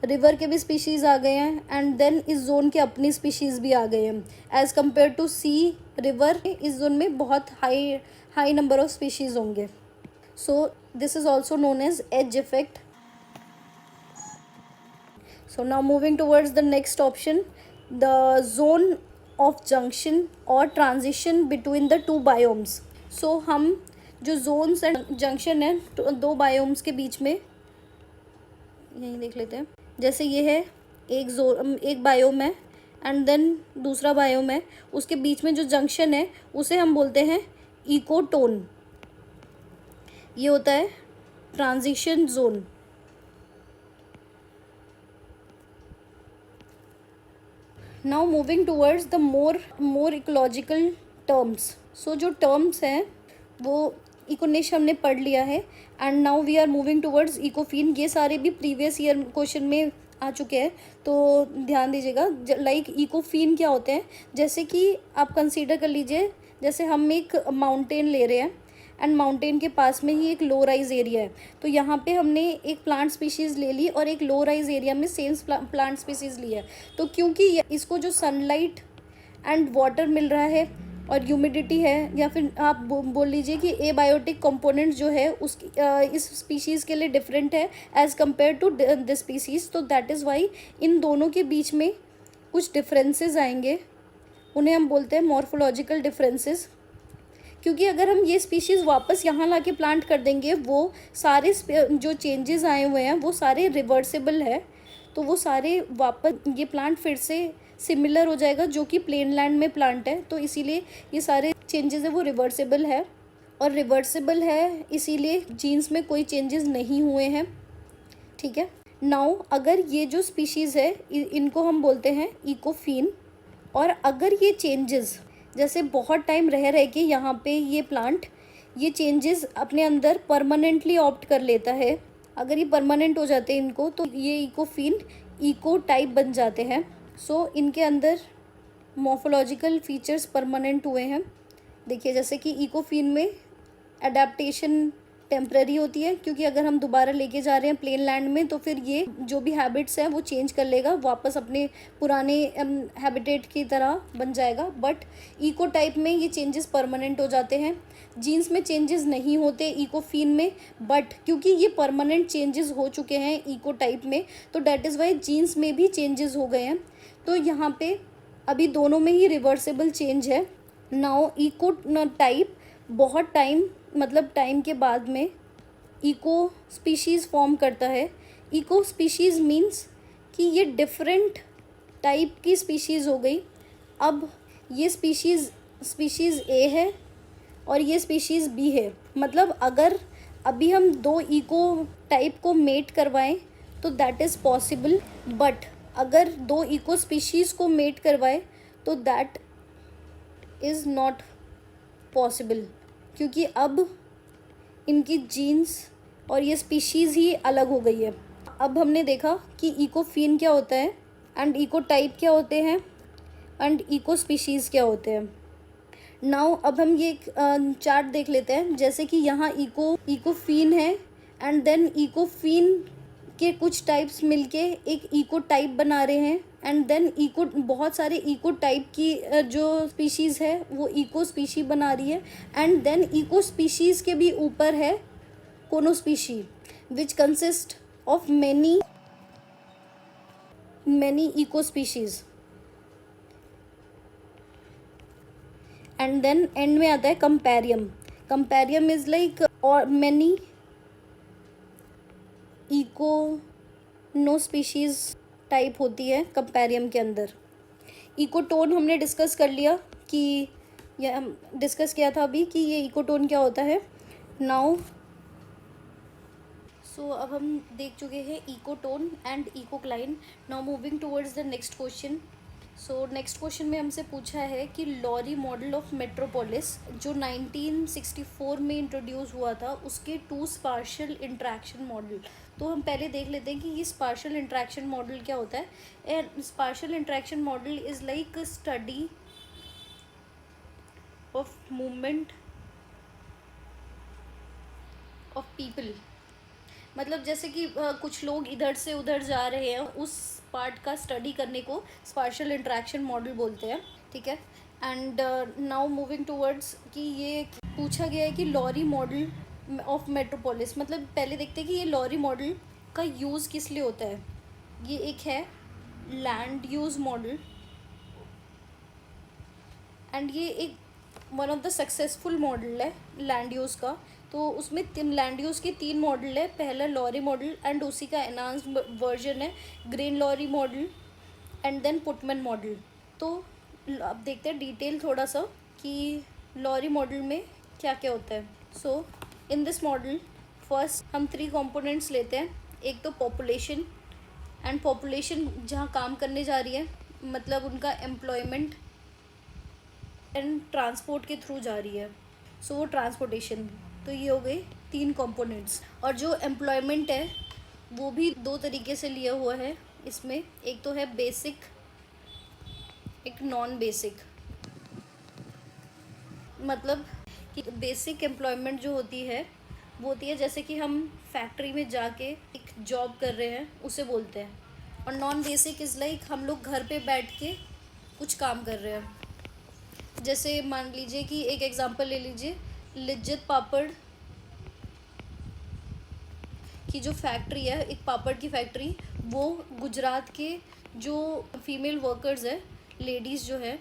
रिवर के भी स्पीशीज़ आ गए हैं, एंड देन इस जोन के अपनी स्पीशीज़ भी आ गए हैं। As compare to sea, river, इस जोन में बहुत हाई नंबर ऑफ स्पीशीज़ होंगे। So this is also known as edge effect. So now moving towards the next option, the zone of junction और transition between the two biomes. So हम जो Jones and junction है दो biomes के बीच में, यहीं देख लेते हैं। जैसे ये है एक बायोम है एंड देन दूसरा बायोम है, उसके बीच में जो जंक्शन है उसे हम बोलते हैं इकोटोन। ये होता है transition zone. Now moving towards the more ecological terms. So जो टर्म्स हैं वो इकोनिश हमने पढ़ लिया है and now we are moving towards ecophene. ये सारे भी प्रीवियस ईयर क्वेश्चन में आ चुके हैं, तो ध्यान दीजिएगा। लाइक इकोफिन क्या होते हैं, जैसे कि आप कंसीडर कर लीजिए, जैसे हम एक माउंटेन ले रहे हैं एंड माउंटेन के पास में ही एक लो राइज एरिया है, तो यहाँ पे हमने एक प्लांट स्पीशीज़ ले ली और एक लो राइज एरिया में सेम प्लांट स्पीशीज़ लिया है। तो क्योंकि इसको जो सनलाइट एंड वाटर मिल रहा है और ह्यूमिडिटी है, या फिर आप बोल लीजिए कि एबायोटिक कंपोनेंट जो है उस इस स्पीशीज़ के लिए डिफरेंट है as compare to this species, तो दैट इज़ वाई इन दोनों के बीच में कुछ डिफरेंसेस आएंगे, उन्हें हम बोलते हैं मॉर्फोलॉजिकल डिफरेंसेस। क्योंकि अगर हम ये स्पीशीज़ वापस यहाँ ला के प्लांट कर देंगे, वो सारे जो चेंजेस आए हुए हैं वो सारे रिवर्सिबल है, तो वो सारे वापस ये प्लांट फिर से सिमिलर हो जाएगा जो कि प्लेन लैंड में प्लांट है। तो इसीलिए ये सारे चेंजेस है वो रिवर्सिबल है, और रिवर्सिबल है इसीलिए जीन्स में कोई चेंजेस नहीं हुए हैं। ठीक है, नाउ अगर ये जो स्पीशीज़ है इनको हम बोलते हैं इकोफिन, और अगर ये चेंजेस जैसे बहुत टाइम रह के यहाँ पे ये प्लांट ये चेंजेस अपने अंदर परमानेंटली ऑप्ट कर लेता है, अगर ये परमानेंट हो जाते हैं इनको, तो ये इकोफिन इको टाइप बन जाते हैं। सो इनके अंदर मॉर्फोलॉजिकल फीचर्स परमानेंट हुए हैं। देखिए जैसे कि इकोफिन में एडेप्टेशन टेम्पररी होती है, क्योंकि अगर हम दोबारा लेके जा रहे हैं प्लेन लैंड में तो फिर ये जो भी हैबिट्स हैं वो चेंज कर लेगा, वापस अपने पुराने हैबिटेट की तरह बन जाएगा। बट इको टाइप में ये चेंजेस परमानेंट हो जाते हैं। जीन्स में चेंजेस नहीं होते इकोफिन में, बट क्योंकि ये परमानेंट चेंजेस हो चुके हैं इको टाइप में, तो डैट इज़ वाई जीन्स में भी चेंजेस हो गए हैं। तो यहाँ पे अभी दोनों में ही रिवर्सिबल चेंज है। नाउ इको टाइप बहुत टाइम के बाद में इको स्पीशीज़ फॉर्म करता है। इको स्पीशीज़ मीन्स कि ये डिफरेंट टाइप की स्पीशीज़ हो गई। अब ये स्पीशीज़ ए है और ये स्पीशीज़ बी है। मतलब अगर अभी हम दो इको टाइप को मेट करवाएं तो दैट इज़ पॉसिबल, बट अगर दो इको स्पीशीज़ को मेट करवाएं तो दैट इज़ नॉट पॉसिबल, क्योंकि अब इनकी जीन्स और ये स्पीशीज़ ही अलग हो गई है। अब हमने देखा कि इकोफिन क्या होता है एंड इको टाइप क्या होते हैं एंड इको स्पीशीज़ क्या होते हैं। नाउ अब हम ये चार्ट देख लेते हैं। जैसे कि यहाँ इकोफिन है एंड देन इकोफिन के कुछ टाइप्स मिलके एक इको टाइप बना रहे हैं, एंड देन बहुत सारे इको टाइप की जो स्पीशीज़ है वो इको स्पीशी बना रही है, एंड देन इको स्पीशीज़ के भी ऊपर है coenospecies which consist of many eco species, and then end में आता है कंपेरियम इज़ लाइक और मैनी नो स्पीशीज़ टाइप होती है कंपेरियम के अंदर। इकोटोन हमने डिस्कस कर लिया कि डिस्कस किया था अभी कि ये इकोटोन क्या होता है। नाउ सो अब हम देख चुके हैं ecotone and इकोक्लाइन। Now moving towards the next question. So next question में हमसे पूछा है कि लॉरी मॉडल ऑफ मेट्रोपोलिस जो 1964 में इंट्रोड्यूस हुआ था उसके 2 स्पार्शियल इंट्रैक्शन मॉडल। तो हम पहले देख लेते हैं कि ये स्पार्शियल इंट्रैक्शन मॉडल क्या होता है। Spatial interaction model is like study of movement of people. मतलब जैसे कि कुछ लोग इधर से उधर जा रहे हैं, उस पार्ट का स्टडी करने को स्पार्शियल इंट्रैक्शन मॉडल बोलते हैं। ठीक है, एंड नाउ मूविंग टूवर्ड्स कि ये पूछा गया है कि लॉरी मॉडल ऑफ मेट्रोपोलिस। मतलब पहले देखते हैं कि ये लॉरी मॉडल का यूज़ किस लिए होता है। ये एक है लैंड यूज़ मॉडल, एंड ये एक one of the successful model है लैंड यूज़ का। तो उसमें लैंड यूज़ के 3 मॉडल है, पहला लॉरी मॉडल एंड उसी का एनहांस्ड वर्जन है Green Lowry model and then Putman model. तो अब देखते हैं डिटेल थोड़ा सा कि लॉरी मॉडल में क्या क्या होता है। सो इन दिस मॉडल फर्स्ट हम 3 कंपोनेंट्स लेते हैं। एक तो पॉपुलेशन, एंड पॉपुलेशन जहाँ काम करने जा रही है मतलब उनका एम्प्लॉयमेंट एंड ट्रांसपोर्ट के थ्रू जा रही है, सो वो ट्रांसपोर्टेशन। तो ये हो गई 3 कंपोनेंट्स। और जो एम्प्लॉयमेंट है वो भी 2 तरीके से लिया हुआ है इसमें, एक तो है बेसिक, एक नॉन बेसिक। मतलब कि बेसिक एम्प्लॉयमेंट जो होती है वो होती है जैसे कि हम फैक्ट्री में जाके एक जॉब कर रहे हैं उसे बोलते हैं। और नॉन बेसिक इज़ लाइक हम लोग घर पे बैठ के कुछ काम कर रहे हैं। जैसे मान लीजिए कि एक एग्जांपल ले लीजिए, लिज्जत पापड़ की जो फैक्ट्री है, एक पापड़ की फैक्ट्री, वो गुजरात के जो फीमेल वर्कर्स है, लेडीज़ जो है,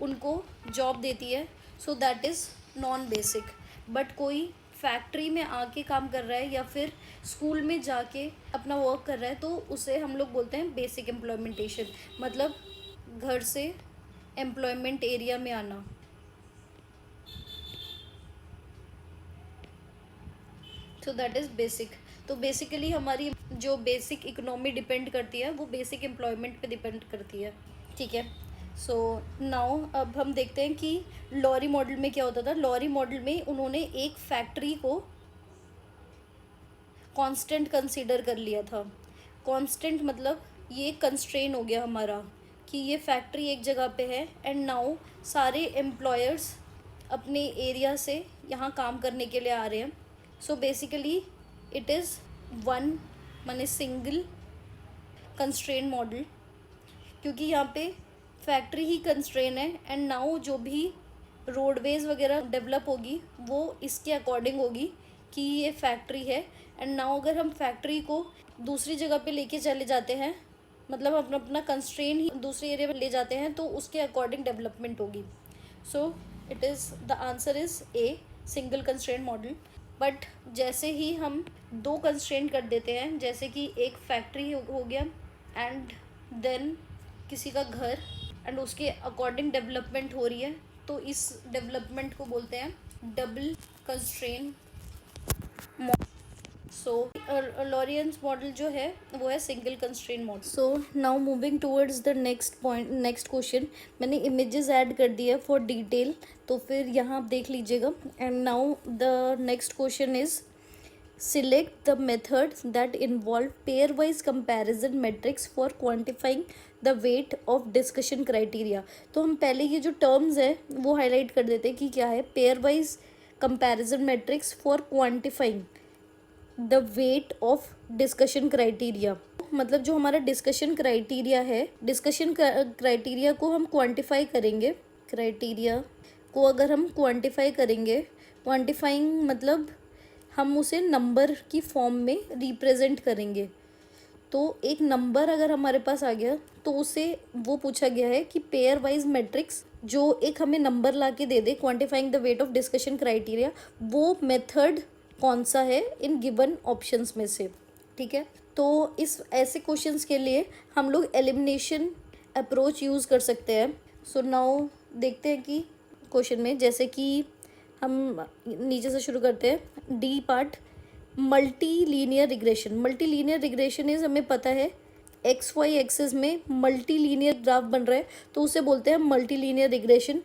उनको जॉब देती है। So that is non basic. But कोई फैक्ट्री में आके काम कर रहा है या फिर स्कूल में जाके अपना वर्क कर रहा है तो उसे हम लोग बोलते हैं बेसिक एम्प्लॉयमेंटेशन, मतलब घर से एम्प्लॉयमेंट एरिया में आना। तो दैट इज़ बेसिक। तो बेसिकली हमारी जो बेसिक इकोनॉमी डिपेंड करती है वो बेसिक एम्प्लॉयमेंट पे डिपेंड करती है, ठीक है। सो नाउ अब हम देखते हैं कि लॉरी मॉडल में क्या होता था। लॉरी मॉडल में उन्होंने एक फैक्ट्री को कांस्टेंट कंसीडर कर लिया था। कांस्टेंट मतलब ये कंस्ट्रेन हो गया हमारा कि ये फैक्ट्री एक जगह पे है एंड नाउ सारे एम्प्लॉयर्स अपने एरिया से यहाँ काम करने के लिए आ रहे हैं। So basically it is one माने सिंगल कंस्ट्रेन मॉडल, क्योंकि यहाँ पे फैक्ट्री ही कंस्ट्रेन है एंड नाउ जो भी रोडवेज़ वगैरह डेवलप होगी वो इसके अकॉर्डिंग होगी कि ये फैक्ट्री है। एंड नाउ अगर हम फैक्ट्री को दूसरी जगह पे लेके चले जाते हैं, मतलब अपना अपना कंस्ट्रेन ही दूसरे एरिया में ले जाते हैं, तो उसके अकॉर्डिंग डेवलपमेंट होगी। सो it is the answer is a, single constraint model. But जैसे ही हम 2 कंस्ट्रेंट कर देते हैं, जैसे कि एक फैक्ट्री हो गया एंड देन किसी का घर, एंड उसके अकॉर्डिंग डेवलपमेंट हो रही है, तो इस डेवलपमेंट को बोलते हैं डबल कंस्ट्रेंट। सो लॉरियंस मॉडल जो है वो है single constraint model. So now moving towards the next point, next question. मैंने इमेजेस ऐड कर दिया फॉर डिटेल, तो फिर यहाँ आप देख लीजिएगा। And now the next question is select the methods that involve pairwise comparison metrics for quantifying the weight of discussion criteria। तो हम पहले ये जो टर्म्स है वो हाईलाइट कर देते हैं कि क्या है pairwise comparison metrics for quantifying the weight of discussion criteria। मतलब जो हमारा डिस्कशन क्राइटेरिया है, डिस्कशन क्राइटेरिया को हम क्वांटिफाई करेंगे। क्राइटेरिया को अगर हम क्वांटिफाई करेंगे, क्वांटिफाइंग मतलब हम उसे नंबर की फॉर्म में रिप्रेजेंट करेंगे। तो एक नंबर अगर हमारे पास आ गया तो उसे वो पूछा गया है कि पेयर वाइज मैट्रिक्स जो एक हमें नंबर ला के दे दे quantifying the weight of discussion criteria, वो मेथड कौन सा है इन गिवन ऑप्शंस में से, ठीक है। तो इस ऐसे क्वेश्चंस के लिए हम लोग एलिमिनेशन अप्रोच यूज़ कर सकते हैं। सो नाउ देखते हैं कि क्वेश्चन में, जैसे कि हम नीचे से शुरू करते हैं, D part, multi linear regression. Multi linear regression is, हमें पता है एक्स वाई एक्सिस में मल्टी लीनियर ग्राफ बन रहा है तो उसे बोलते हैं मल्टी लीनियर रिग्रेशन।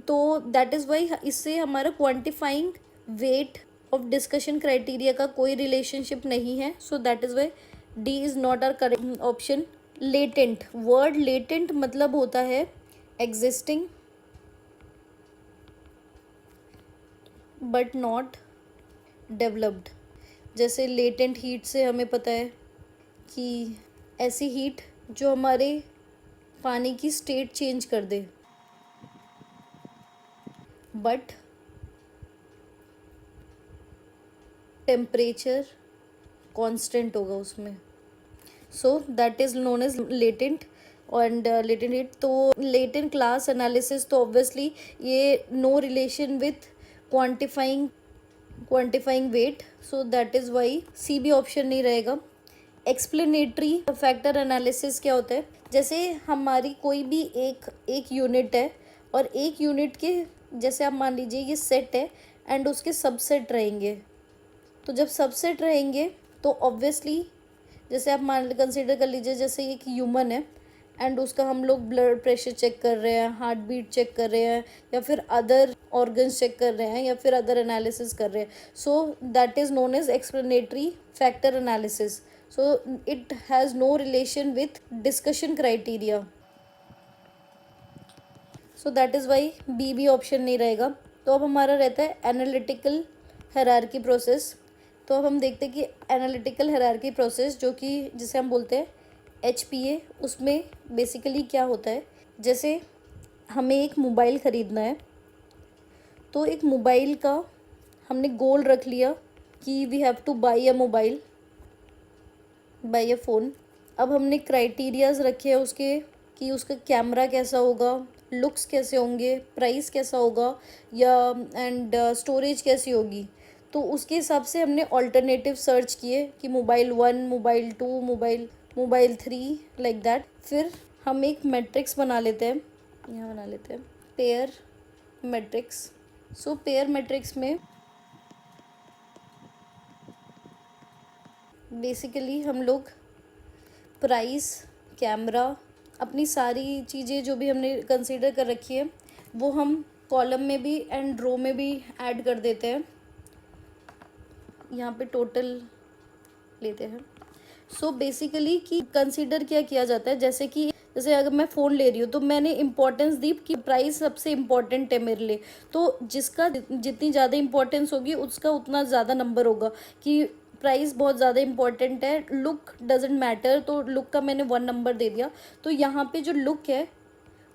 तो दैट इज़ वाई इससे हमारा quantifying weight of discussion criteria का कोई रिलेशनशिप नहीं है। So that is why D is not our correct option. Latent, word latent मतलब होता है एग्जिस्टिंग बट नॉट डेवलप्ड। जैसे लेटेंट हीट से हमें पता है कि ऐसी हीट जो हमारे पानी की स्टेट चेंज कर दे, बट टेम्परेचर कांस्टेंट होगा उसमें। So that is known as latent. And latent heat. तो लेटेंट क्लास एनालिसिस तो ऑब्वियसली ये no relation with quantifying weight, so that is why C भी ऑप्शन नहीं रहेगा। एक्सप्लेनेटरी फैक्टर एनालिसिस क्या होता है, जैसे हमारी कोई भी एक यूनिट है और एक यूनिट के जैसे आप मान लीजिए ये सेट है एंड उसके सबसेट रहेंगे। तो जब सबसेट रहेंगे तो ऑब्वियसली जैसे आप मान कंसिडर कर लीजिए जैसे एक ह्यूमन है एंड उसका हम लोग ब्लड प्रेशर चेक कर रहे हैं, हार्ट बीट चेक कर रहे हैं, या फिर अदर ऑर्गन्स चेक कर रहे हैं, या फिर अदर एनालिसिस कर रहे हैं। So that is known as explanatory factor analysis. So it has no relation with discussion criteria, so that is why B भी ऑप्शन नहीं रहेगा। तो अब हमारा रहता है एनालिटिकल हायरार्की प्रोसेस। तो अब हम देखते हैं कि एनालिटिकल हायरार्की प्रोसेस जो कि जिसे हम बोलते हैं HPA, उसमें बेसिकली क्या होता है, जैसे हमें एक मोबाइल ख़रीदना है तो एक मोबाइल का हमने गोल रख लिया कि we have to buy a phone. अब हमने क्राइटेरियाज रखे हैं उसके कि उसका कैमरा कैसा होगा, लुक्स कैसे होंगे, प्राइस कैसा होगा, या एंड स्टोरेज कैसी होगी। तो उसके हिसाब से हमने ऑल्टरनेटिव सर्च किए कि mobile 1, mobile 2, mobile 3, like that. फिर हम एक मैट्रिक्स बना लेते हैं, यहाँ बना लेते हैं पेयर मैट्रिक्स। सो पेयर मैट्रिक्स में बेसिकली हम लोग प्राइस, कैमरा, अपनी सारी चीज़ें जो भी हमने कंसीडर कर रखी है वो हम कॉलम में भी एंड रो में भी ऐड कर देते हैं। यहाँ पे टोटल लेते हैं। सो बेसिकली कि कंसीडर क्या किया जाता है, जैसे अगर मैं फ़ोन ले रही हूँ तो मैंने इम्पोर्टेंस दी कि प्राइस सबसे इम्पोर्टेंट है मेरे लिए। तो जिसका जितनी ज़्यादा इम्पोर्टेंस होगी उसका उतना ज़्यादा नंबर होगा कि प्राइस बहुत ज़्यादा इम्पोर्टेंट है, लुक डजेंट मैटर, तो लुक का मैंने 1 नंबर दे दिया। तो यहाँ पे जो लुक है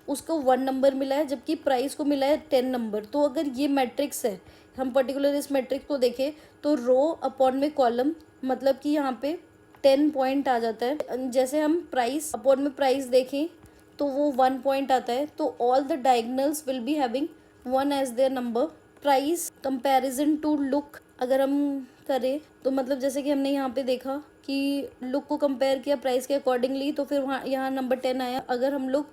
उसको 1 नंबर मिला है, जबकि प्राइस को मिला है 10 नंबर। तो अगर ये मैट्रिक्स है, हम पर्टिकुलर इस मैट्रिक्स को देखें तो रो अपॉन में कॉलम, मतलब कि यहाँ पे 10 पॉइंट आ जाता है। जैसे हम प्राइस अपॉन में प्राइस देखें तो वो 1 पॉइंट आता है। तो all the diagonals will be having 1 as their number. Price comparison to look अगर हम करें तो मतलब जैसे कि हमने यहाँ पे देखा कि लुक को कंपेयर किया प्राइस के अकॉर्डिंगली, तो फिर वहाँ यहाँ नंबर 10 आया। अगर हम लोग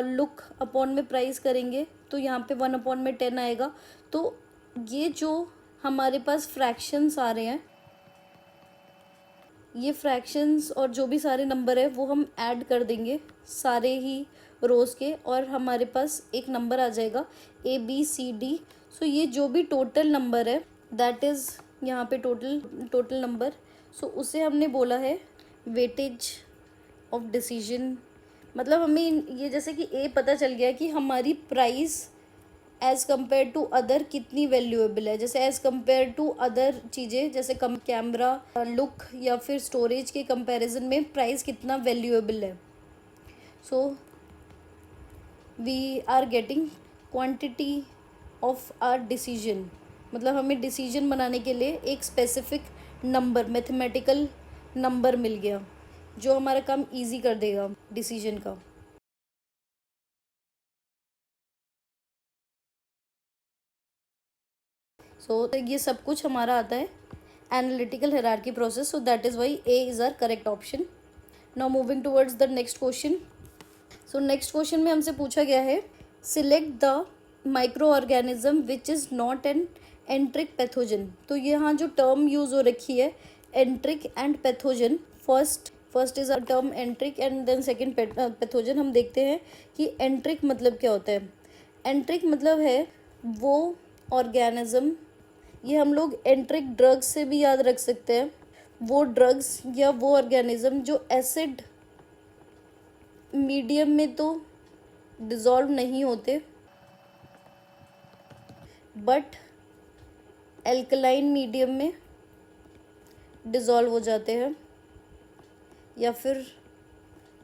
लुक अपॉन में प्राइस करेंगे तो यहाँ पे 1 अपॉन में 10 आएगा। तो ये जो हमारे पास फ्रैक्शंस आ रहे हैं, ये फ्रैक्शंस और जो भी सारे नंबर है वो हम ऐड कर देंगे सारे ही रोज़ के, और हमारे पास एक नंबर आ जाएगा ABCD। सो ये जो भी टोटल नंबर है दैट इज़ यहाँ पे टोटल नंबर। सो उसे हमने बोला है वेटेज ऑफ डिसीजन। मतलब हमें ये जैसे कि ए पता चल गया कि हमारी price as compare to other कितनी वैल्यूएबल है। जैसे एज़ कम्पेयर टू अदर चीज़ें जैसे कम कैमरा, लुक या फिर स्टोरेज के कंपैरिजन में प्राइस कितना वैल्यूएबल है। So we are getting quantity of our decision. मतलब हमें डिसीजन बनाने के लिए एक स्पेसिफिक नंबर, मैथमेटिकल नंबर मिल गया जो हमारा काम इजी कर देगा डिसीजन का। सो ये सब कुछ हमारा आता है analytical hierarchy process. So that is why A is our correct option. Now moving towards the next question. So next question में हमसे पूछा गया है select the microorganism which is not an enteric pathogen. तो यहाँ जो term use हो रखी है enteric and pathogen, first is a term enteric and then second pathogen. हम देखते हैं कि एंट्रिक मतलब क्या होता है। एंट्रिक मतलब है वो ऑर्गेनिज्म, ये हम लोग एंट्रिक ड्रग्स से भी याद रख सकते हैं, वो ड्रग्स या वो ऑर्गेनिज्म जो एसिड मीडियम में तो डिज़ोल्व नहीं होते बट एल्कलाइन मीडियम में डिज़ोल्व हो जाते हैं या फिर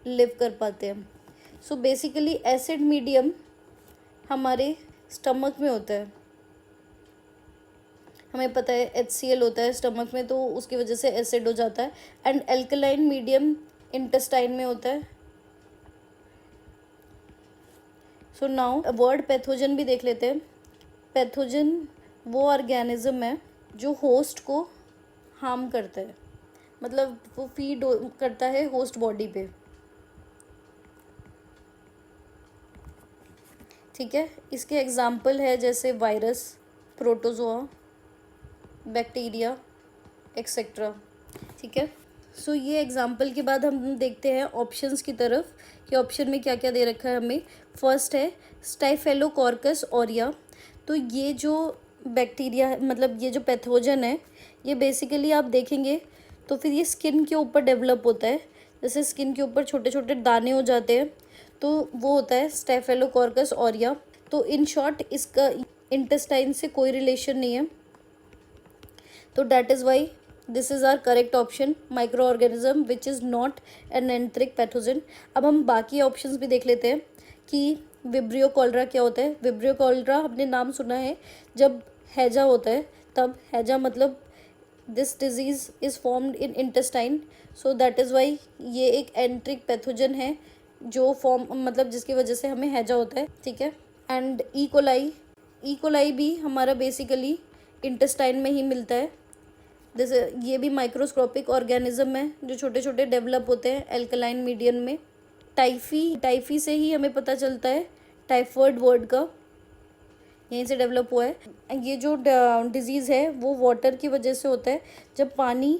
लिव कर पाते हैं। सो बेसिकली एसिड मीडियम हमारे स्टमक में होता है, हमें पता है HCl होता है स्टमक में, तो उसकी वजह से एसिड हो जाता है। एंड एल्कलाइन मीडियम इंटेस्टाइन में होता है, सो नाउ वर्ड पैथोजन भी देख लेते हैं। पैथोजन वो ऑर्गेनिज्म है जो होस्ट को हार्म करता है, मतलब वो फीड करता है होस्ट बॉडी पे, ठीक है। इसके एग्जाम्पल है जैसे वायरस, प्रोटोजोआ, बैक्टीरिया एक्सेट्रा, ठीक है। सो ये एग्जाम्पल के बाद हम देखते हैं ऑप्शंस की तरफ कि ऑप्शन में क्या क्या दे रखा है हमें। फर्स्ट है स्टाइफेलोकॉर्कस ऑरिया। तो ये जो बैक्टीरिया मतलब ये जो पैथोजन है, ये बेसिकली आप देखेंगे तो फिर ये स्किन के ऊपर डेवलप होता है। जैसे स्किन के ऊपर छोटे छोटे दाने हो जाते हैं तो वो होता है स्टाइफेलोकॉर्कस ऑरिया। तो इन शॉर्ट इसका इंटेस्टाइन से कोई रिलेशन नहीं है, तो that is why this is our correct option, microorganism which is not an enteric pathogen. अब हम बाकी ऑप्शंस भी देख लेते हैं कि विब्रियो कॉलरा क्या होता है। विब्रियो कॉलरा हमने नाम सुना है, जब हैजा होता है तब। हैजा मतलब this disease is formed in intestine, so that is Y ये एक एंट्रिक पैथोजन है जो फॉर्म मतलब जिसकी वजह से हमें हैजा होता है, ठीक है। एंड ई कोलाई भी हमारा बेसिकली इंटेस्टाइन में ही मिलता है। जैसे ये भी माइक्रोस्कोपिक ऑर्गेनिज्म है जो छोटे छोटे डेवलप होते हैं एल्कलाइन मीडियम में। टाइफी से ही हमें पता चलता है, टाइफॉइड वर्ड का यहीं से डेवलप हुआ है। ये जो डिज़ीज़ है वो वाटर की वजह से होता है, जब पानी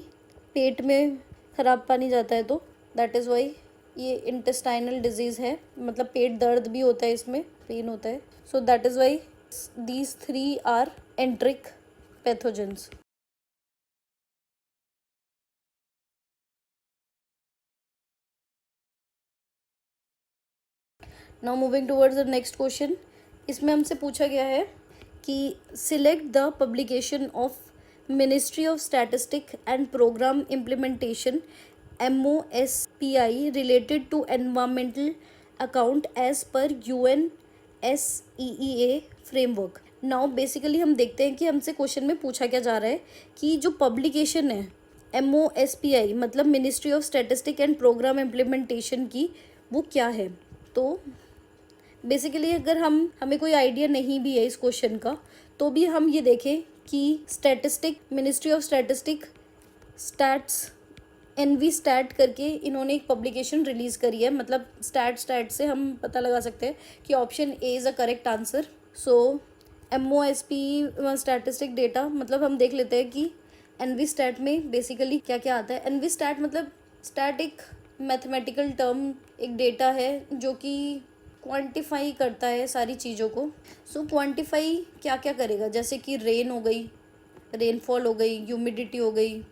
पेट में ख़राब पानी जाता है, तो दैट इज़ वाई ये इंटेस्टाइनल डिजीज़ है, मतलब पेट दर्द भी होता है, इसमें पेन होता है। So that is why these 3 are enteric pathogens. Now moving towards the next question. इसमें हमसे पूछा गया है कि select the publication of ministry of statistic and programme implementation MoSPI related to environmental account as per UNSEEA framework. Now basically हम देखते हैं कि हमसे क्वेश्चन में पूछा क्या जा रहा है कि जो पब्लिकेशन है MoSPI मतलब ministry of statistic and programme implementation की, वो क्या है। तो बेसिकली अगर हमें कोई आइडिया नहीं भी है इस क्वेश्चन का, तो भी हम ये देखें कि ministry of statistic stats NV stat करके इन्होंने एक पब्लिकेशन रिलीज़ करी है। मतलब स्टैट से हम पता लगा सकते हैं कि option A is a correct answer. So MoSPI statistic data मतलब हम देख लेते हैं कि NV स्टैट में बेसिकली क्या क्या आता है। NV स्टैट मतलब स्टैट एक मैथमेटिकल टर्म, एक डेटा है जो कि क्वांटिफाई करता है सारी चीज़ों को। सो क्वांटिफाई क्या क्या करेगा, जैसे कि रेन हो गई, रेनफॉल हो गई, ह्यूमिडिटी हो गई,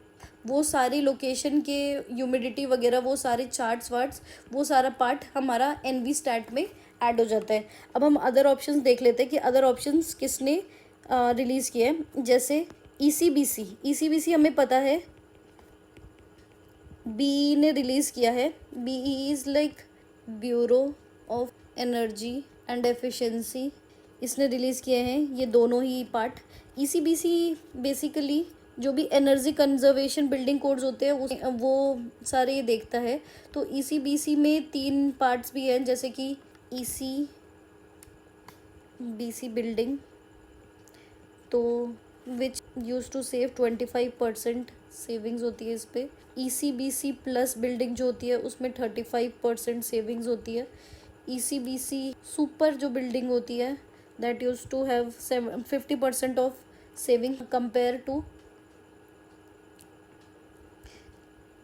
वो सारी लोकेशन के ह्यूमिडिटी वगैरह, वो सारे चार्ट्स वार्ट्स, वो सारा पार्ट हमारा NV स्टैट में ऐड हो जाता है। अब हम अदर ऑप्शंस देख लेते हैं कि अदर ऑप्शंस किसने रिलीज़ किए हैं। जैसे ECBC हमें पता है BE ने रिलीज़ किया है। BE is like bureau of energy and efficiency, इसने रिलीज़ किए हैं ये दोनों ही पार्ट। ECBC बेसिकली जो भी एनर्जी कंजर्वेशन बिल्डिंग कोड्स होते हैं वो सारे ये देखता है। तो ECBC में 3 पार्ट्स भी हैं, जैसे कि ECBC बिल्डिंग, तो which use to save 25% savings होती है इस पर। ECBC प्लस बिल्डिंग जो होती है उसमें 35% सेविंग्स होती है। ECBC सुपर जो बिल्डिंग होती है that use to have 50% of saving compare to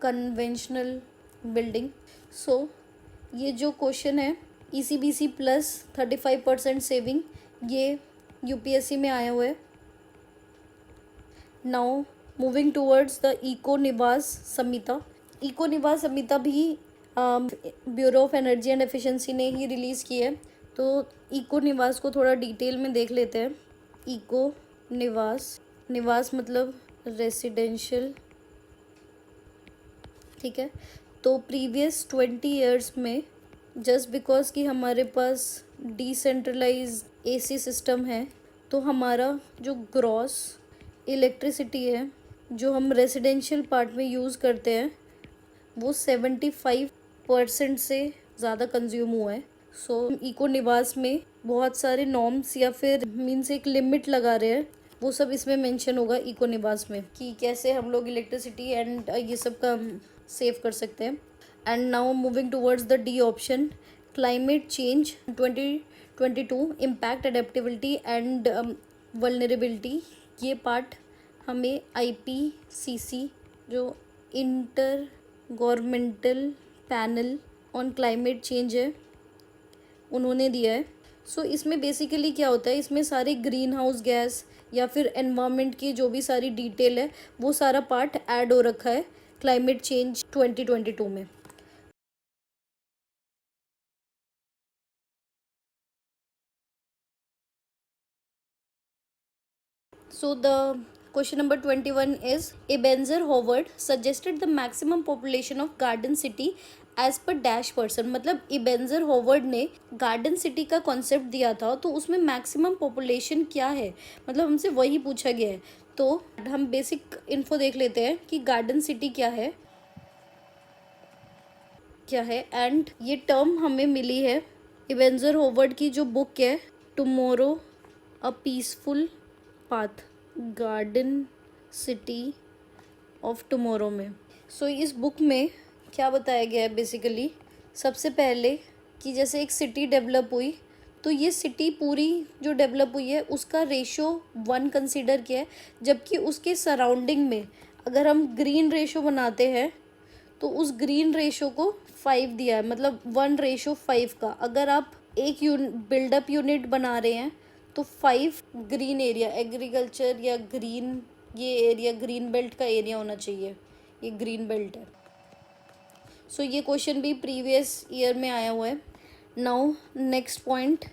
conventional building. So ये जो क्वेश्चन है ECBC प्लस 35% सेविंग, ये UPSC में आया हुआ है। Now moving towards the eco Niwas Samhita भी bureau of energy and efficiency ने ही रिलीज़ की है। तो इको निवास को थोड़ा डिटेल में देख लेते हैं। इको निवास मतलब रेसिडेंशियल, ठीक है। तो प्रीवियस 20 ईयर्स में जस्ट बिकॉज कि हमारे पास डिसेंट्रलाइज AC सिस्टम है, तो हमारा जो ग्रॉस इलेक्ट्रिसिटी है जो हम रेसिडेंशियल पार्ट में यूज़ करते हैं वो 75% से ज़्यादा कंज्यूम हुआ है। सो इको निवास में बहुत सारे नॉर्म्स या फिर मीन्स एक लिमिट लगा रहे हैं, वो सब इसमें मेंशन होगा इको निवास में, कि कैसे हम लोग इलेक्ट्रिसिटी एंड ये सब का सेव कर सकते हैं। And now moving towards the D option, climate change 2022 impact adaptability and vulnerability. ये पार्ट हमें IPCC जो inter governmental panel on climate change है उन्होंने दिया है। सो इसमें बेसिकली क्या होता है, इसमें सारे ग्रीन हाउस गैस या फिर एनवायरनमेंट की जो भी सारी डिटेल है वो सारा पार्ट ऐड हो रखा है क्लाइमेट चेंज 2022 में। So the question number 21 is Ebenezer Howard suggested the maximum population of garden city as per dash person। मतलब इबेंजर हॉवर्ड ने गार्डन सिटी का कॉन्सेप्ट दिया था, तो उसमें मैक्सिमम पॉपुलेशन क्या है, मतलब हमसे वही पूछा गया है। तो हम बेसिक इन्फो देख लेते हैं कि गार्डन सिटी क्या है एंड ये टर्म हमें मिली है इबेंजर हॉवर्ड की जो बुक है tomorrow a peaceful path, garden city of tomorrow में। सो इस बुक में क्या बताया गया है बेसिकली, सबसे पहले कि जैसे एक सिटी डेवलप हुई तो ये सिटी पूरी जो डेवलप हुई है उसका रेशो 1 कंसीडर किया है, जबकि उसके सराउंडिंग में अगर हम ग्रीन रेशो बनाते हैं तो उस ग्रीन रेशो को 5 दिया है, मतलब 1:5 का। अगर आप एक बिल्डअप यूनिट बना रहे हैं तो 5 ग्रीन एरिया, एग्रीकल्चर या ग्रीन ये एरिया ग्रीन बेल्ट का एरिया होना चाहिए, ये ग्रीन बेल्ट है। सो ये क्वेश्चन भी प्रीवियस ईयर में आया हुआ है। Now next point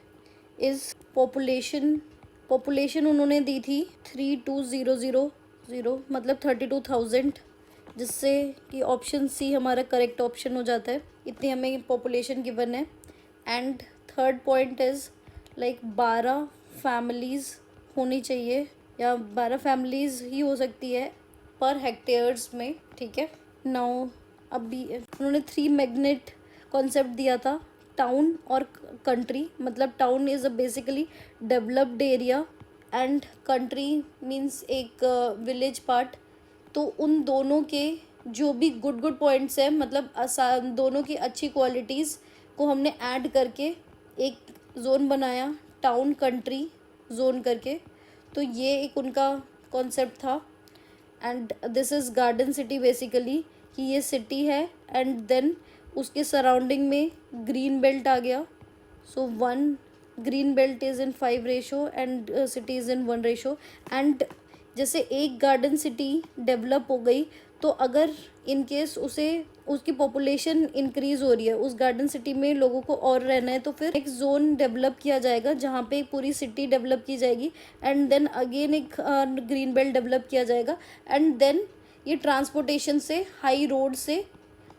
is population उन्होंने दी थी 32,000 मतलब 32,000, जिससे कि ऑप्शन सी हमारा करेक्ट ऑप्शन हो जाता है। इतनी हमें पॉपुलेशन गिवन है। And third point is like 12 families होनी चाहिए या 12 फैमिलीज़ ही हो सकती है पर हेक्टेयर्स में, ठीक है। नाउ अभी उन्होंने 3 मैग्नेट कॉन्सेप्ट दिया था, टाउन और कंट्री। मतलब town is a basically developed area and country means एक विलेज पार्ट। तो उन दोनों के जो भी गुड पॉइंट्स हैं, मतलब दोनों की अच्छी क्वालिटीज़ को हमने ऐड करके एक जोन बनाया, टाउन कंट्री जोन करके। तो ये एक उनका कॉन्सेप्ट था। And this is garden city basically, कि ये सिटी है एंड देन उसके सराउंडिंग में ग्रीन बेल्ट आ गया। सो 1 green belt is in 5 ratio and city is in 1 ratio. And जैसे एक गार्डन सिटी डेवलप हो गई तो अगर इन केस उसकी पॉपुलेशन इंक्रीज़ हो रही है, उस गार्डन सिटी में लोगों को और रहना है, तो फिर एक जोन डेवलप किया जाएगा जहाँ पे पूरी सिटी डेवलप की जाएगी एंड देन अगेन एक ग्रीन बेल्ट डेवलप किया जाएगा एंड देन ये ट्रांसपोर्टेशन से हाई रोड से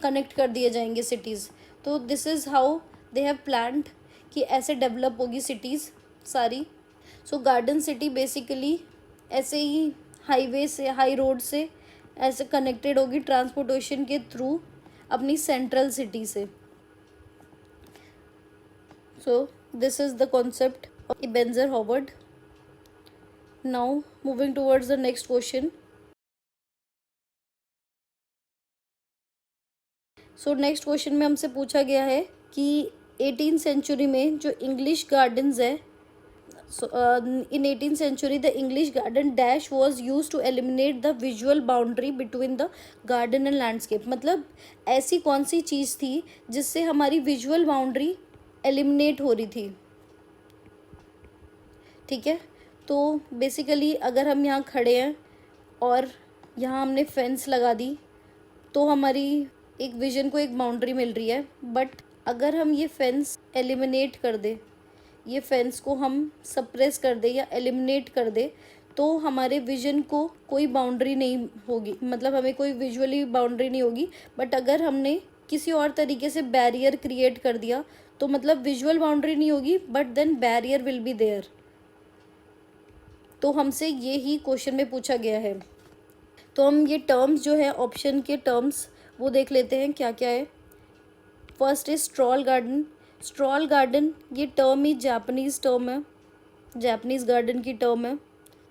कनेक्ट कर दिए जाएंगे सिटीज़। तो this is how they have planned कि ऐसे डेवलप होगी सिटीज़ सारी। सो गार्डन सिटी बेसिकली ऐसे ही हाईवे से, हाई रोड से ऐसे कनेक्टेड होगी ट्रांसपोर्टेशन के थ्रू अपनी सेंट्रल सिटी से। So this is the concept of Ebenezer Howard. Now moving towards the next question. So next question में हमसे पूछा गया है कि 18th सेंचुरी में जो इंग्लिश गार्डन्स है, in 18th century the English garden dash was used to eliminate the visual boundary between the garden and landscape। मतलब ऐसी कौन सी चीज़ थी जिससे हमारी विजुअल बाउंड्री एलिमिनेट हो रही थी, ठीक है। तो बेसिकली अगर हम यहाँ खड़े हैं और यहाँ हमने फेंस लगा दी तो हमारी एक विजन को एक बाउंड्री मिल रही है। बट अगर हम ये फेंस एलिमिनेट कर दे, ये फेंस को हम सप्रेस कर दे या एलिमिनेट कर दे, तो हमारे विजन को कोई बाउंड्री नहीं होगी, मतलब हमें कोई विजुअली बाउंड्री नहीं होगी। बट अगर हमने किसी और तरीके से बैरियर क्रिएट कर दिया तो मतलब विजुअल बाउंड्री नहीं होगी but then barrier will be there. तो हमसे ये ही क्वेश्चन में पूछा गया है। तो हम ये टर्म्स जो है ऑप्शन के टर्म्स वो देख लेते हैं क्या क्या है। First is stroll garden. Stroll garden ये टर्म ही जापानीज़ टर्म है, जापानीज़ गार्डन की टर्म है।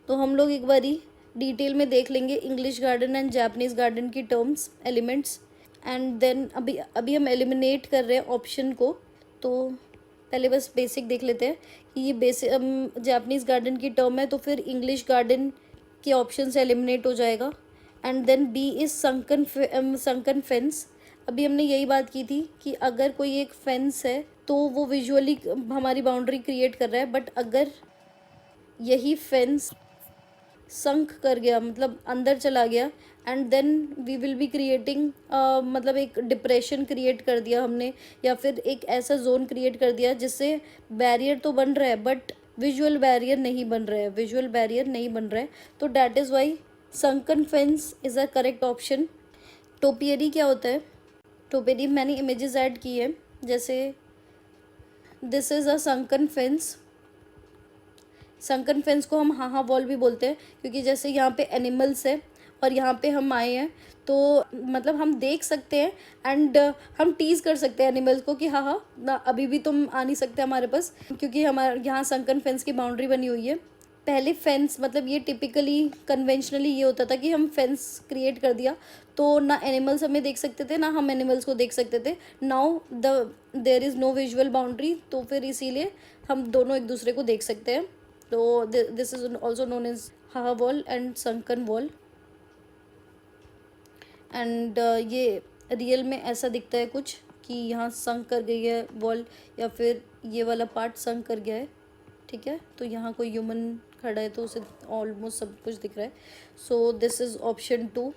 तो हम लोग एक बारी डिटेल में देख लेंगे English garden and Japanese garden की टर्म्स, एलिमेंट्स, एंड देन अभी हम एलिमिनेट कर रहे हैं ऑप्शन को। तो पहले बस बेसिक देख लेते हैं कि ये बेसिक जापानीज़ गार्डन की टर्म है, तो फिर इंग्लिश गार्डन के ऑप्शन से एलिमिनेट हो जाएगा। And then B is sunken fence. अभी हमने यही बात की थी कि अगर कोई एक फेंस है तो वो विजुअली हमारी बाउंड्री क्रिएट कर रहा है, बट अगर यही फेंस संक कर गया, मतलब अंदर चला गया, and then we will be creating, मतलब एक डिप्रेशन क्रिएट कर दिया हमने, या फिर एक ऐसा जोन क्रिएट कर दिया जिससे बैरियर तो बन रहा है बट विजुअल बैरियर नहीं बन रहा है, विजुअल बैरियर नहीं बन रहा है। तो that is why sunken fence is a correct option. Topiary क्या होता है? टोपियरी मैंने इमेजेस ऐड की है, जैसे this is a sunken fence. Sunken fence को हम हाहा वॉल भी बोलते हैं, क्योंकि जैसे यहाँ पे एनिमल्स है और यहाँ पे हम आए हैं, तो मतलब हम देख सकते हैं एंड हम टीज़ कर सकते हैं एनिमल्स को कि हाँ हाँ ना, अभी भी तुम आ नहीं सकते हमारे पास, क्योंकि हमारे यहाँ संकन फेंस की बाउंड्री बनी हुई है। पहले फेंस मतलब ये टिपिकली कन्वेंशनली ये होता था कि हम फेंस क्रिएट कर दिया तो ना एनिमल्स हमें देख सकते थे ना हम एनिमल्स को देख सकते थे। Now there is no visual boundary, तो फिर इसीलिए हम दोनों एक दूसरे को देख सकते हैं। तो this is also known as haha wall and sunken wall. एंड ये रियल में ऐसा दिखता है कुछ कि यहाँ संक कर गई है वॉल, या फिर ये वाला पार्ट संक कर गया है, ठीक है। तो यहाँ कोई ह्यूमन खड़ा है तो उसे ऑलमोस्ट सब कुछ दिख रहा है। सो this is option 2।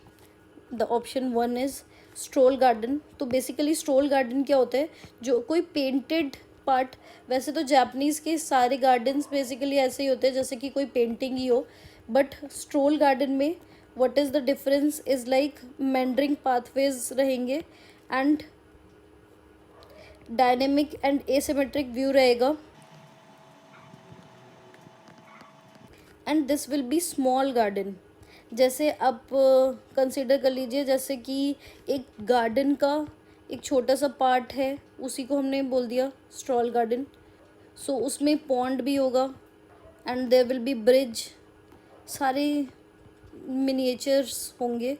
The option 1 is stroll garden. तो बेसिकली स्ट्रोल गार्डन क्या होता है? जो कोई पेंटेड पार्ट, वैसे तो जापानीज़ के सारे गार्डन्स बेसिकली ऐसे ही होते हैं जैसे कि कोई पेंटिंग ही हो, बट स्ट्रोल गार्डन में what is the difference is like meandering pathways रहेंगे and dynamic and asymmetric view रहेगा, and this will be small garden. जैसे आप कंसिडर कर लीजिए जैसे कि एक गार्डन का एक छोटा सा पार्ट है, उसी को हमने बोल दिया स्ट्रॉल गार्डन। सो उसमें पॉन्ड भी होगा and there will be bridge, सारे मिनिएचर्स होंगे।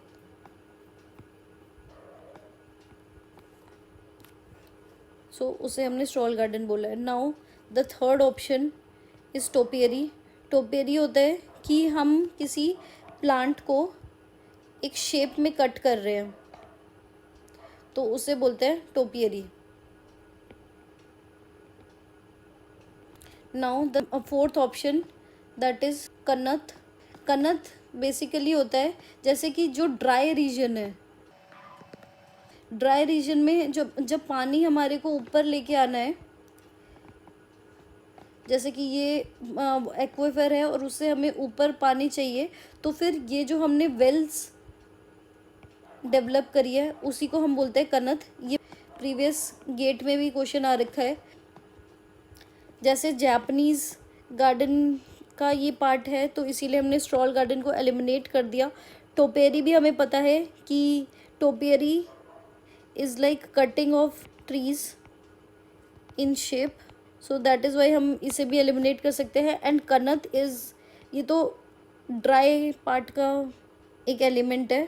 सो उसे हमने स्ट्रॉल गार्डन बोला है। Now the third option is topiary. Topiary होता है कि हम किसी प्लांट को एक शेप में कट कर रहे हैं, तो उसे बोलते हैं topiary. Now the fourth option that is qanat. Qanat basically होता है जैसे कि जो ड्राई रीजन है, ड्राई रीजन में जब पानी हमारे को ऊपर लेके आना है, जैसे कि ये एक्वेफर है और उससे हमें ऊपर पानी चाहिए, तो फिर ये जो हमने वेल्स डेवलप करी है उसी को हम बोलते हैं कनत। ये प्रीवियस गेट में भी क्वेश्चन आ रखा है। जैसे जापानीज़ गार्डन का ये पार्ट है तो इसीलिए हमने स्ट्रॉल गार्डन को एलिमिनेट कर दिया। टोपेरी भी हमें पता है कि topiary is like cutting of trees in shape, so that is why हम इसे भी एलिमिनेट कर सकते हैं। एंड कनत इज़, ये तो ड्राई पार्ट का एक एलिमेंट है,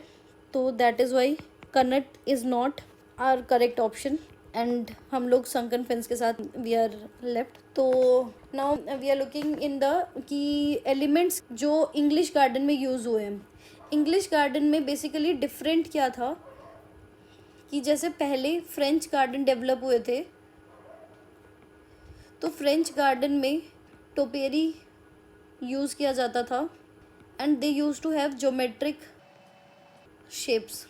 तो that is why qanat is not our correct option. And हम लोग संकन फेंस के साथ वी आर लेफ्ट। तो now we are looking in the कि एलिमेंट्स जो इंग्लिश गार्डन में यूज़ हुए हैं। इंग्लिश गार्डन में बेसिकली डिफरेंट क्या था कि जैसे पहले फ्रेंच गार्डन डेवलप हुए थे, तो फ्रेंच गार्डन में टोपेरी यूज़ किया जाता था and they use to have geometric shapes.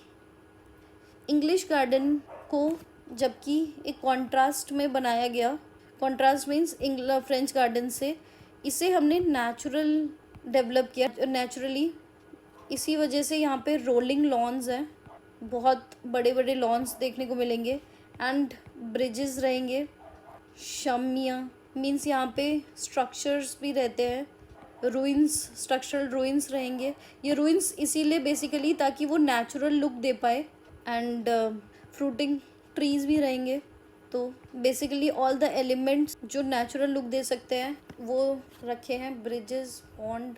English garden को जबकि एक कॉन्ट्रास्ट में बनाया गया, कॉन्ट्रास्ट मीन्स फ्रेंच गार्डन से, इसे हमने नेचुरल डेवलप किया नेचुरली। इसी वजह से यहाँ पे रोलिंग लॉन्स हैं, बहुत बड़े बड़े लॉन्स देखने को मिलेंगे एंड ब्रिजेस रहेंगे। शमिया मीन्स यहाँ पे स्ट्रक्चर्स भी रहते हैं, रूइंस, स्ट्रक्चरल रूइंस रहेंगे। ये रूइंस इसीलिए बेसिकली ताकि वो नेचुरल लुक दे पाए। एंड फ्रूटिंग ट्रीज़ भी रहेंगे, तो बेसिकली ऑल द एलिमेंट्स जो नेचुरल लुक दे सकते हैं वो रखे हैं, bridges, pond,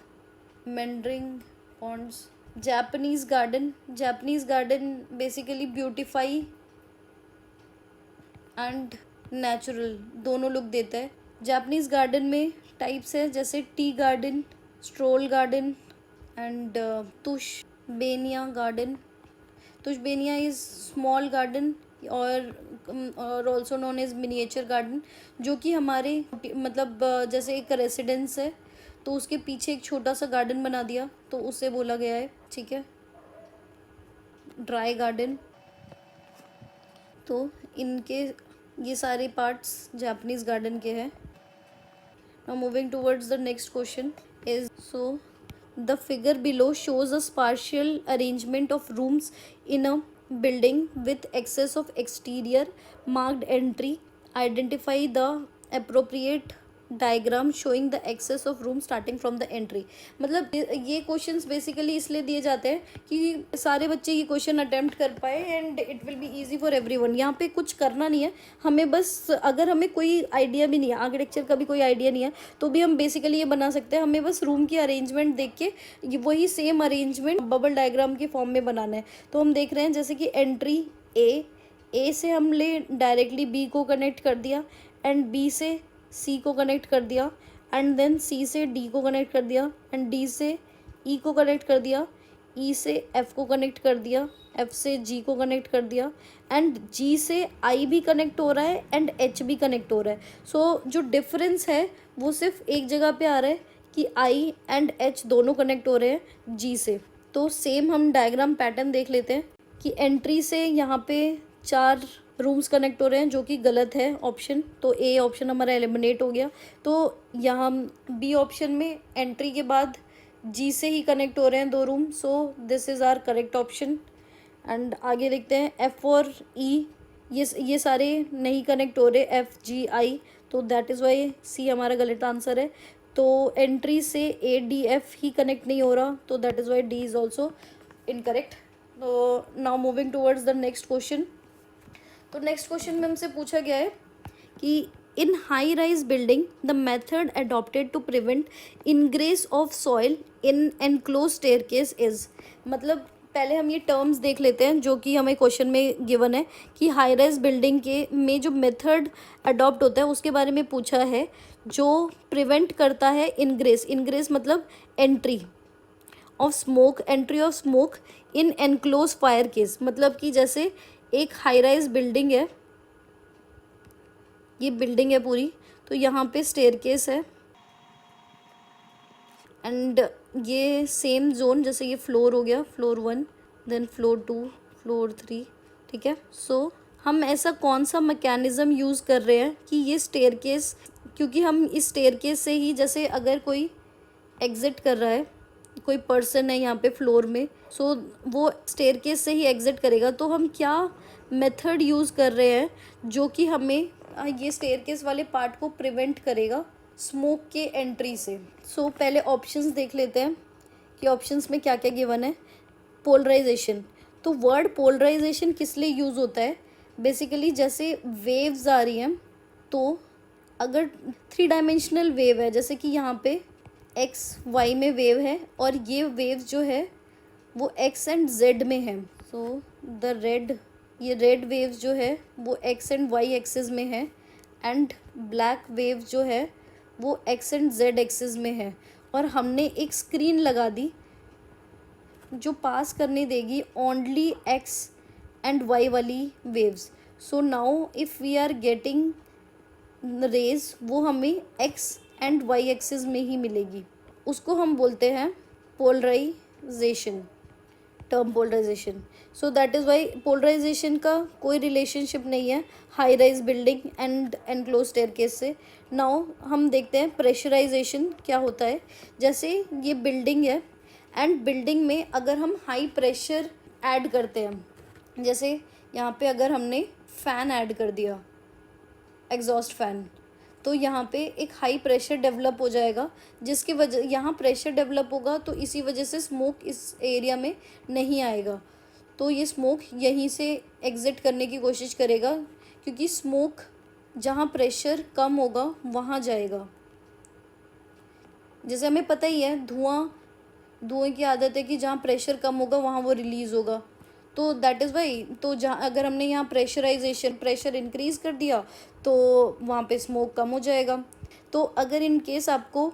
meandering ponds. Japanese garden basically beautify and natural दोनों लुक देता है। जापानीज गार्डन में टाइप्स है जैसे tea garden, stroll garden and Tsuboniwa garden. Tsuboniwa is small garden और also known as miniature garden, जो कि हमारे मतलब जैसे एक रेसिडेंस है तो उसके पीछे एक छोटा सा गार्डन बना दिया तो उसे बोला गया है, ठीक है। ड्राई गार्डन, तो इनके ये सारे पार्ट्स जापानीज गार्डन के हैं। Now moving towards the next question is, so the figure below shows a spatial arrangement of rooms in a building with excess of exterior marked entry. Identify the appropriate diagram showing the excess of room starting from the entry. मतलब ये questions basically इसलिए दिए जाते हैं कि सारे बच्चे ये क्वेश्चन अटेम्प्ट कर पाए and it will be easy for everyone. यहाँ पे कुछ करना नहीं है हमें, बस अगर हमें कोई आइडिया भी नहीं है, आर्किटेक्चर का भी कोई आइडिया नहीं है, तो भी हम बेसिकली ये बना सकते हैं। हमें बस रूम की अरेंजमेंट देख के वही सेम अरेंजमेंट बबल डायग्राम के फॉर्म में बनाना है। तो हम देख रहे हैं जैसे कि एंट्री ए से हमने डायरेक्टली बी को कनेक्ट कर दिया एंड बी से सी को कनेक्ट कर दिया एंड देन सी से डी को कनेक्ट कर दिया एंड डी से ई को कनेक्ट कर दिया, ई से एफ को कनेक्ट कर दिया, एफ से जी को कनेक्ट कर दिया एंड जी से आई भी कनेक्ट हो रहा है एंड एच भी कनेक्ट हो रहा है। सो जो डिफरेंस है वो सिर्फ एक जगह पे आ रहा है कि आई एंड एच दोनों कनेक्ट हो रहे हैं जी से। तो सेम हम डायग्राम पैटर्न देख लेते हैं कि एंट्री से यहाँ पे 4 रूम्स कनेक्ट हो रहे हैं, जो कि गलत है ऑप्शन, तो ए ऑप्शन हमारा एलिमिनेट हो गया। तो यहाँ बी ऑप्शन में एंट्री के बाद जी से ही कनेक्ट हो रहे हैं 2 room, so this is our correct option. And आगे देखते हैं एफ और ई, ये सारे नहीं कनेक्ट हो रहे, एफ जी आई, तो दैट इज़ वाई सी हमारा गलत आंसर है। तो एंट्री से ए डी एफ ही कनेक्ट नहीं हो रहा, तो that is why D is also incorrect. तो now moving towards the next question. तो नेक्स्ट क्वेश्चन में हमसे पूछा गया है कि in high rise building the method adopted to prevent ingress of soil in enclose staircase is. मतलब पहले हम ये टर्म्स देख लेते हैं जो कि हमें क्वेश्चन में गिवन है कि हाई राइज बिल्डिंग के में जो मेथड अडॉप्ट होता है उसके बारे में पूछा है, जो प्रिवेंट करता है इनग्रेस मतलब entry of smoke in enclose fire case. मतलब कि जैसे एक हाई राइज बिल्डिंग है, ये बिल्डिंग है पूरी, तो यहाँ पे स्टेयरकेस है एंड ये सेम जोन, जैसे ये फ्लोर हो गया, फ्लोर 1 देन फ्लोर 2 फ्लोर 3, ठीक है। सो हम ऐसा कौन सा मैकेनिज़्म यूज़ कर रहे हैं कि ये स्टेयरकेस, क्योंकि हम इस स्टेयरकेस से ही, जैसे अगर कोई एग्ज़िट कर रहा है, कोई पर्सन है यहाँ पे फ्लोर में, सो वो स्टेयरकेस से ही एग्ज़िट करेगा, तो हम क्या मेथड यूज़ कर रहे हैं जो कि हमें ये स्टेयरकेस वाले पार्ट को प्रिवेंट करेगा स्मोक के एंट्री से। सो पहले ऑप्शंस देख लेते हैं कि ऑप्शंस में क्या क्या गिवन है। पोलराइजेशन, तो वर्ड पोलराइजेशन किस लिए यूज़ होता है, बेसिकली जैसे वेव्स आ रही हैं, तो अगर 3 डायमेंशनल वेव है, जैसे कि यहाँ पे एक्स वाई में वेव है और ये वेव जो है वो एक्स एंड जेड में है, सो ये रेड वेव जो है वो एक्स एंड वाई एक्सिस में है एंड ब्लैक वेव जो है वो एक्स एंड जेड एक्सिस में है, और हमने एक स्क्रीन लगा दी जो पास करने देगी ओनली एक्स एंड वाई वाली waves. So now if we are getting rays, वो हमें एक्स एंड वाई एक्सिस में ही मिलेगी, उसको हम बोलते हैं polarization, term polarization. So that is why polarization का कोई रिलेशनशिप नहीं है high rise building and enclose staircase से। नाउ हम देखते हैं प्रेशराइजेशन क्या होता है। जैसे ये बिल्डिंग है एंड बिल्डिंग में अगर हम हाई प्रेशर ऐड करते हैं, जैसे यहाँ पे अगर हमने फ़ैन ऐड कर दिया, एग्जॉस्ट फ़ैन, तो यहाँ पे एक हाई प्रेशर डेवलप हो जाएगा, जिसकी वजह यहाँ प्रेशर डेवलप होगा तो इसी वजह से स्मोक इस एरिया में नहीं आएगा, तो ये स्मोक यहीं से एग्ज़िट करने की कोशिश करेगा क्योंकि स्मोक जहाँ प्रेशर कम होगा वहाँ जाएगा। जैसे हमें पता ही है धुएं की आदत है कि जहाँ प्रेशर कम होगा वहाँ वो रिलीज़ होगा, तो दैट इज़ वाई। तो जहाँ अगर हमने यहाँ प्रेशर इंक्रीज़ कर दिया तो वहाँ पे स्मोक कम हो जाएगा। तो अगर इन केस आपको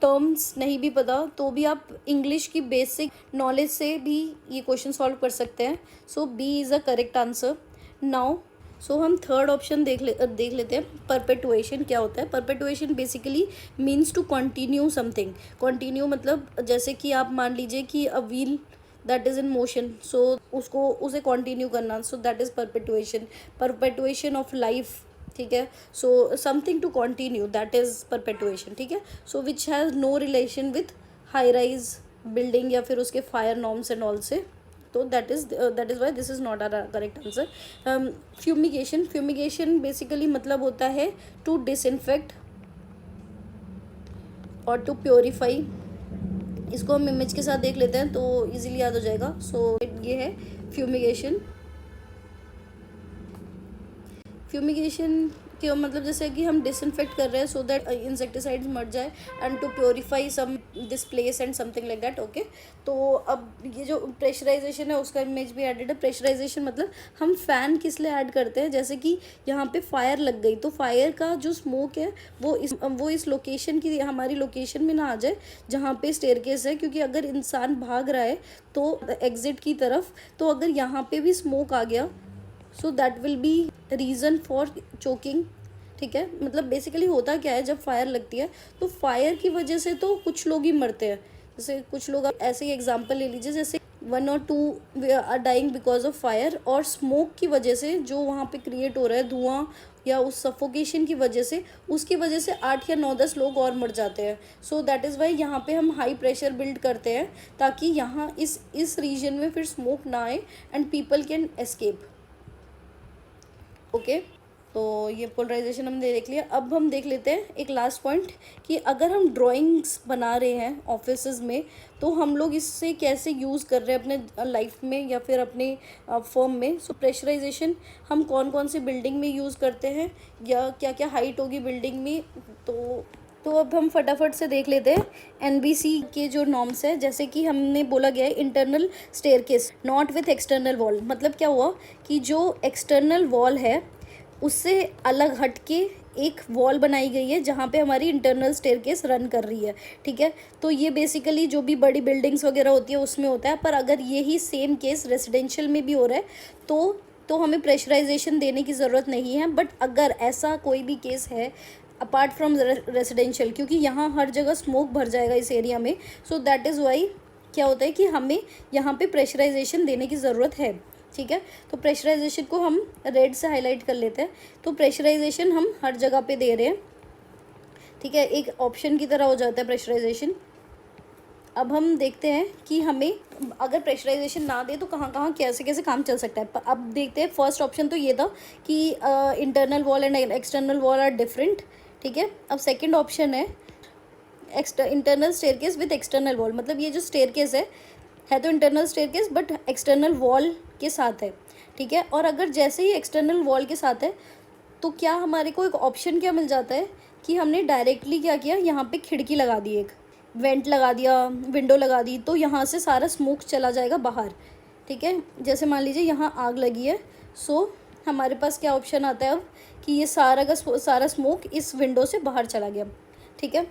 टर्म्स नहीं भी पता तो भी आप इंग्लिश की बेसिक नॉलेज से भी ये क्वेश्चन सॉल्व कर सकते हैं। So B is a correct answer. Now so हम थर्ड ऑप्शन देख लेते हैं। परपेटुएशन क्या होता है? Perpetuation basically means to continue something. Continue मतलब जैसे कि आप मान लीजिए कि a wheel that is in motion, so उसे कंटिन्यू करना, so that is perpetuation of life. ठीक है, so something to continue, that is perpetuation. ठीक है, so which has no relation with high rise building या फिर उसके फायर नॉर्म्स एंड ऑल से। तो that is why this is not our correct answer. Fumigation basically मतलब होता है टू डिसइंफेक्ट और टू प्योरीफाई। इसको हम इमेज के साथ देख लेते हैं तो इजीली याद हो जाएगा। सो ये है फ्यूमिगेशन के मतलब जैसे कि हम डिसइंफेक्ट कर रहे हैं सो दैट इंसेक्टिसाइड्स मर जाए and to purify some this place and something like that. Okay, तो अब ये जो प्रेशराइजेशन है उसका इमेज भी एडेड है। प्रेशराइजेशन मतलब हम फ़ैन किस लिए ऐड करते हैं? जैसे कि यहाँ पे फायर लग गई तो फायर का जो स्मोक है वो इस लोकेशन की, हमारी लोकेशन में ना आ जाए जहाँ पे स्टेयरकेस है, क्योंकि अगर इंसान भाग रहा है तो एग्जिट की तरफ, तो अगर यहाँ पे भी स्मोक आ गया so that will be reason for choking. ठीक है, मतलब बेसिकली होता क्या है, जब फायर लगती है तो फायर की वजह से तो कुछ लोग ही मरते हैं। जैसे कुछ लोग, आप ऐसे ही एग्जांपल ले लीजिए, जैसे 1 or 2 are dying because of fire, और स्मोक की वजह से जो वहाँ पे क्रिएट हो रहा है धुआं या उस सफोकेशन की वजह से, उसकी वजह से 8 या 9-10 लोग और मर जाते हैं। सो दैट इज़ वाई यहाँ पे हम हाई प्रेशर बिल्ड करते हैं ताकि यहाँ इस रीजन में फिर स्मोक ना आए and people can escape. Okay, तो ये पोलराइजेशन हमने देख लिया। अब हम देख लेते हैं एक लास्ट पॉइंट कि अगर हम ड्राइंग्स बना रहे हैं ऑफिसेज में तो हम लोग इससे कैसे यूज़ कर रहे हैं अपने लाइफ में या फिर अपने फर्म में। सो प्रेशराइजेशन हम कौन कौन से बिल्डिंग में यूज़ करते हैं या क्या क्या हाइट होगी बिल्डिंग में, तो अब हम फटाफट से देख लेते हैं एनबीसी के जो नॉर्म्स है। जैसे कि हमने बोला गया है internal staircase not with external wall. मतलब क्या हुआ कि जो एक्सटर्नल वॉल है उससे अलग हट के एक वॉल बनाई गई है जहाँ पे हमारी इंटरनल स्टेयरकेस रन कर रही है। ठीक है, तो ये बेसिकली जो भी बड़ी बिल्डिंग्स वगैरह होती है उसमें होता है, पर अगर यही सेम केस रेजिडेंशियल में भी हो रहा है तो हमें प्रेशराइजेशन देने की ज़रूरत नहीं है। बट अगर ऐसा कोई भी केस है अपार्ट फ्रॉम रेजिडेंशियल, क्योंकि यहाँ हर जगह स्मोक भर जाएगा इस एरिया में, सो दैट इज़ वाई क्या होता है कि हमें यहाँ पे प्रेशराइजेशन देने की ज़रूरत है। ठीक है, तो प्रेशराइजेशन को हम रेड से हाईलाइट कर लेते हैं। तो प्रेशराइजेशन हम हर जगह पे दे रहे हैं। ठीक है, एक ऑप्शन की तरह हो जाता है प्रेशराइजेशन। अब हम देखते हैं कि हमें अगर प्रेशराइजेशन ना दे तो कहाँ कहाँ कैसे कैसे काम चल सकता है। अब देखते हैं, फर्स्ट ऑप्शन तो ये था कि internal wall and external wall are different. ठीक है, अब सेकेंड ऑप्शन है internal staircase with external wall. मतलब ये जो स्टेयरकेस है तो internal staircase but external wall के साथ है। ठीक है, और अगर जैसे ही एक्सटर्नल वॉल के साथ है तो क्या हमारे को एक ऑप्शन क्या मिल जाता है कि हमने डायरेक्टली क्या किया, यहाँ पे खिड़की लगा दी, एक वेंट लगा दिया, विंडो लगा दी, तो यहाँ से सारा स्मोक चला जाएगा बाहर। ठीक है, जैसे मान लीजिए यहाँ आग लगी है, सो हमारे पास क्या ऑप्शन आता है अब कि ये सारा स्मोक इस विंडो से बाहर चला गया। ठीक है,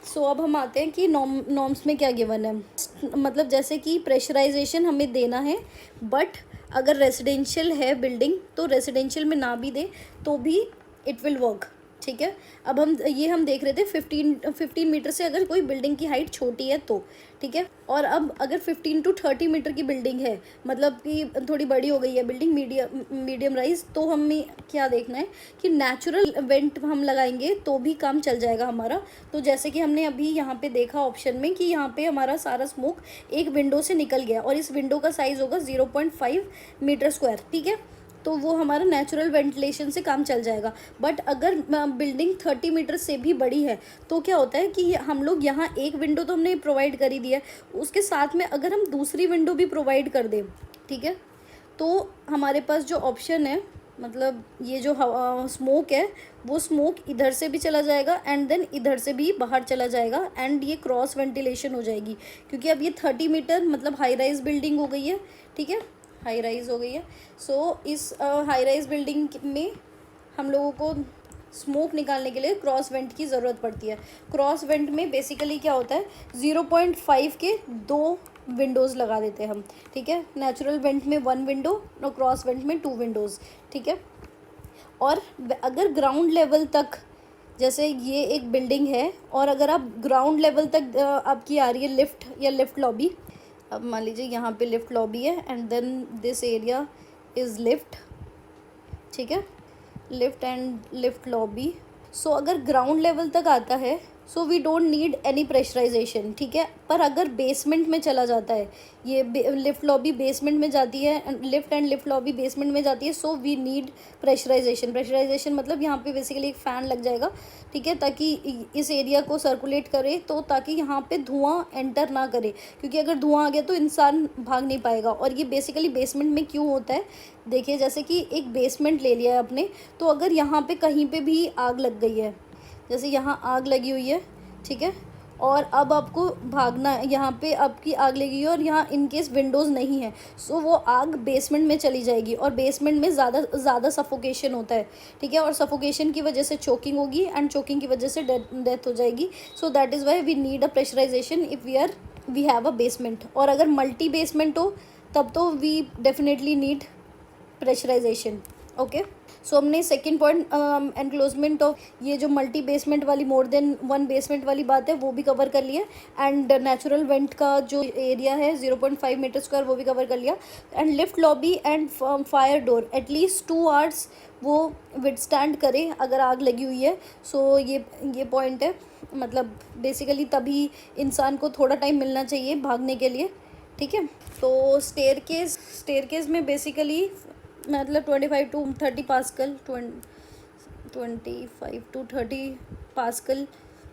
सो अब हम आते हैं कि नॉर्म्स में क्या गिवन है। मतलब जैसे कि प्रेशराइजेशन हमें देना है, बट अगर रेसिडेंशियल है बिल्डिंग तो रेसिडेंशियल में ना भी दे तो भी इट विल वर्क। ठीक है, अब हम देख रहे थे 15 मीटर से अगर कोई बिल्डिंग की हाइट छोटी है तो। ठीक है, और अब अगर 15 to 30 मीटर की बिल्डिंग है, मतलब कि थोड़ी बड़ी हो गई है बिल्डिंग, मीडियम राइज, तो हमें क्या देखना है कि नेचुरल वेंट हम लगाएंगे तो भी काम चल जाएगा हमारा। तो जैसे कि हमने अभी यहाँ पे देखा ऑप्शन में कि यहाँ पे हमारा सारा स्मोक एक विंडो से निकल गया और इस विंडो का साइज़ होगा 0.5 मीटर स्क्वायर। ठीक है, तो वो हमारा नेचुरल वेंटिलेशन से काम चल जाएगा। बट अगर बिल्डिंग 30 मीटर से भी बड़ी है तो क्या होता है कि हम लोग यहाँ एक विंडो तो हमने प्रोवाइड कर ही दिया है, उसके साथ में अगर हम दूसरी विंडो भी प्रोवाइड कर दें, ठीक है, तो हमारे पास जो ऑप्शन है मतलब ये जो स्मोक है वो स्मोक इधर से भी चला जाएगा एंड देन इधर से भी बाहर चला जाएगा एंड ये क्रॉस वेंटिलेशन हो जाएगी, क्योंकि अब ये 30 मीटर मतलब हाई राइज बिल्डिंग हो गई है, ठीक है, हाई राइज हो गई है। सो इस हाई राइज बिल्डिंग में हम लोगों को स्मोक निकालने के लिए क्रॉस वेंट की ज़रूरत पड़ती है। क्रॉस वेंट में बेसिकली क्या होता है, 0.5 के 2 विंडोज़ लगा देते हैं हम, ठीक है। नेचुरल वेंट में 1 विंडो और क्रॉस वेंट में 2 विंडोज़, ठीक है। और अगर ग्राउंड लेवल तक, जैसे ये एक बिल्डिंग है और अगर आप ग्राउंड लेवल तक आपकी आ रही है लिफ्ट या लिफ्ट लॉबी, अब मान लीजिए यहाँ पे लिफ्ट लॉबी है and then this area is lift, ठीक है, lift and lift lobby. So अगर ग्राउंड लेवल तक आता है so we don't need any pressurization, ठीक है। पर अगर बेसमेंट में चला जाता है, ये लिफ्ट लॉबी बेसमेंट में जाती है, lift and lift lobby basement में जाती है, so we need pressurization. Pressurization मतलब यहाँ पे बेसिकली एक फ़ैन लग जाएगा, ठीक है, ताकि इस एरिया को सर्कुलेट करे, तो ताकि यहाँ पे धुआं एंटर ना करे, क्योंकि अगर धुआं आ गया तो इंसान भाग नहीं पाएगा। और ये बेसिकली बेसमेंट में क्यों होता है, देखिए जैसे कि एक बेसमेंट ले लिया है आपने, तो अगर यहाँ पे कहीं पे भी आग लग गई है, जैसे यहाँ आग लगी हुई है, ठीक है, और अब आपको भागना है, यहाँ पे आपकी आग लगी है और यहाँ इनकेस विंडोज़ नहीं है, सो वो आग बेसमेंट में चली जाएगी और बेसमेंट में ज़्यादा सफोकेशन होता है, ठीक है, और सफोकेशन की वजह से चोकिंग होगी एंड चोकिंग की वजह से डेथ हो जाएगी। So that is why we need a pressurization if we have a basement. और अगर मल्टी बेसमेंट हो तब तो we definitely need pressurization, okay. So हमने सेकंड पॉइंट एनक्लोजमेंट ऑफ ये जो मल्टी बेसमेंट वाली, मोर देन 1 बेसमेंट वाली बात है, वो भी कवर कर लिया। एंड नेचुरल वेंट का जो एरिया है 0.5 मीटर स्क्वायर, वो भी कवर कर लिया। And lift lobby and fire door at least 2 hours वो विथस्टैंड करे अगर आग लगी हुई है। सो ये पॉइंट है, मतलब बेसिकली तभी इंसान को थोड़ा टाइम मिलना चाहिए भागने के लिए, ठीक है। तो स्टेयरकेस में बेसिकली मतलब 25 टू 30 पास्कल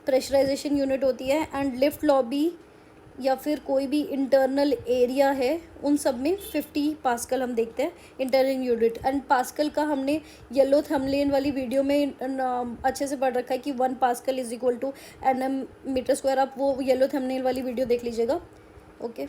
प्रेशराइजेशन यूनिट होती है। एंड लिफ्ट लॉबी या फिर कोई भी इंटरनल एरिया है उन सब में 50 पास्कल हम देखते हैं इंटरनल यूनिट। एंड पास्कल का हमने येलो थंबनेल वाली वीडियो में अच्छे से पढ़ रखा है कि 1 pascal is equal to NM metre square. आप वो येलो थंबनेल वाली वीडियो देख लीजिएगा, ओके।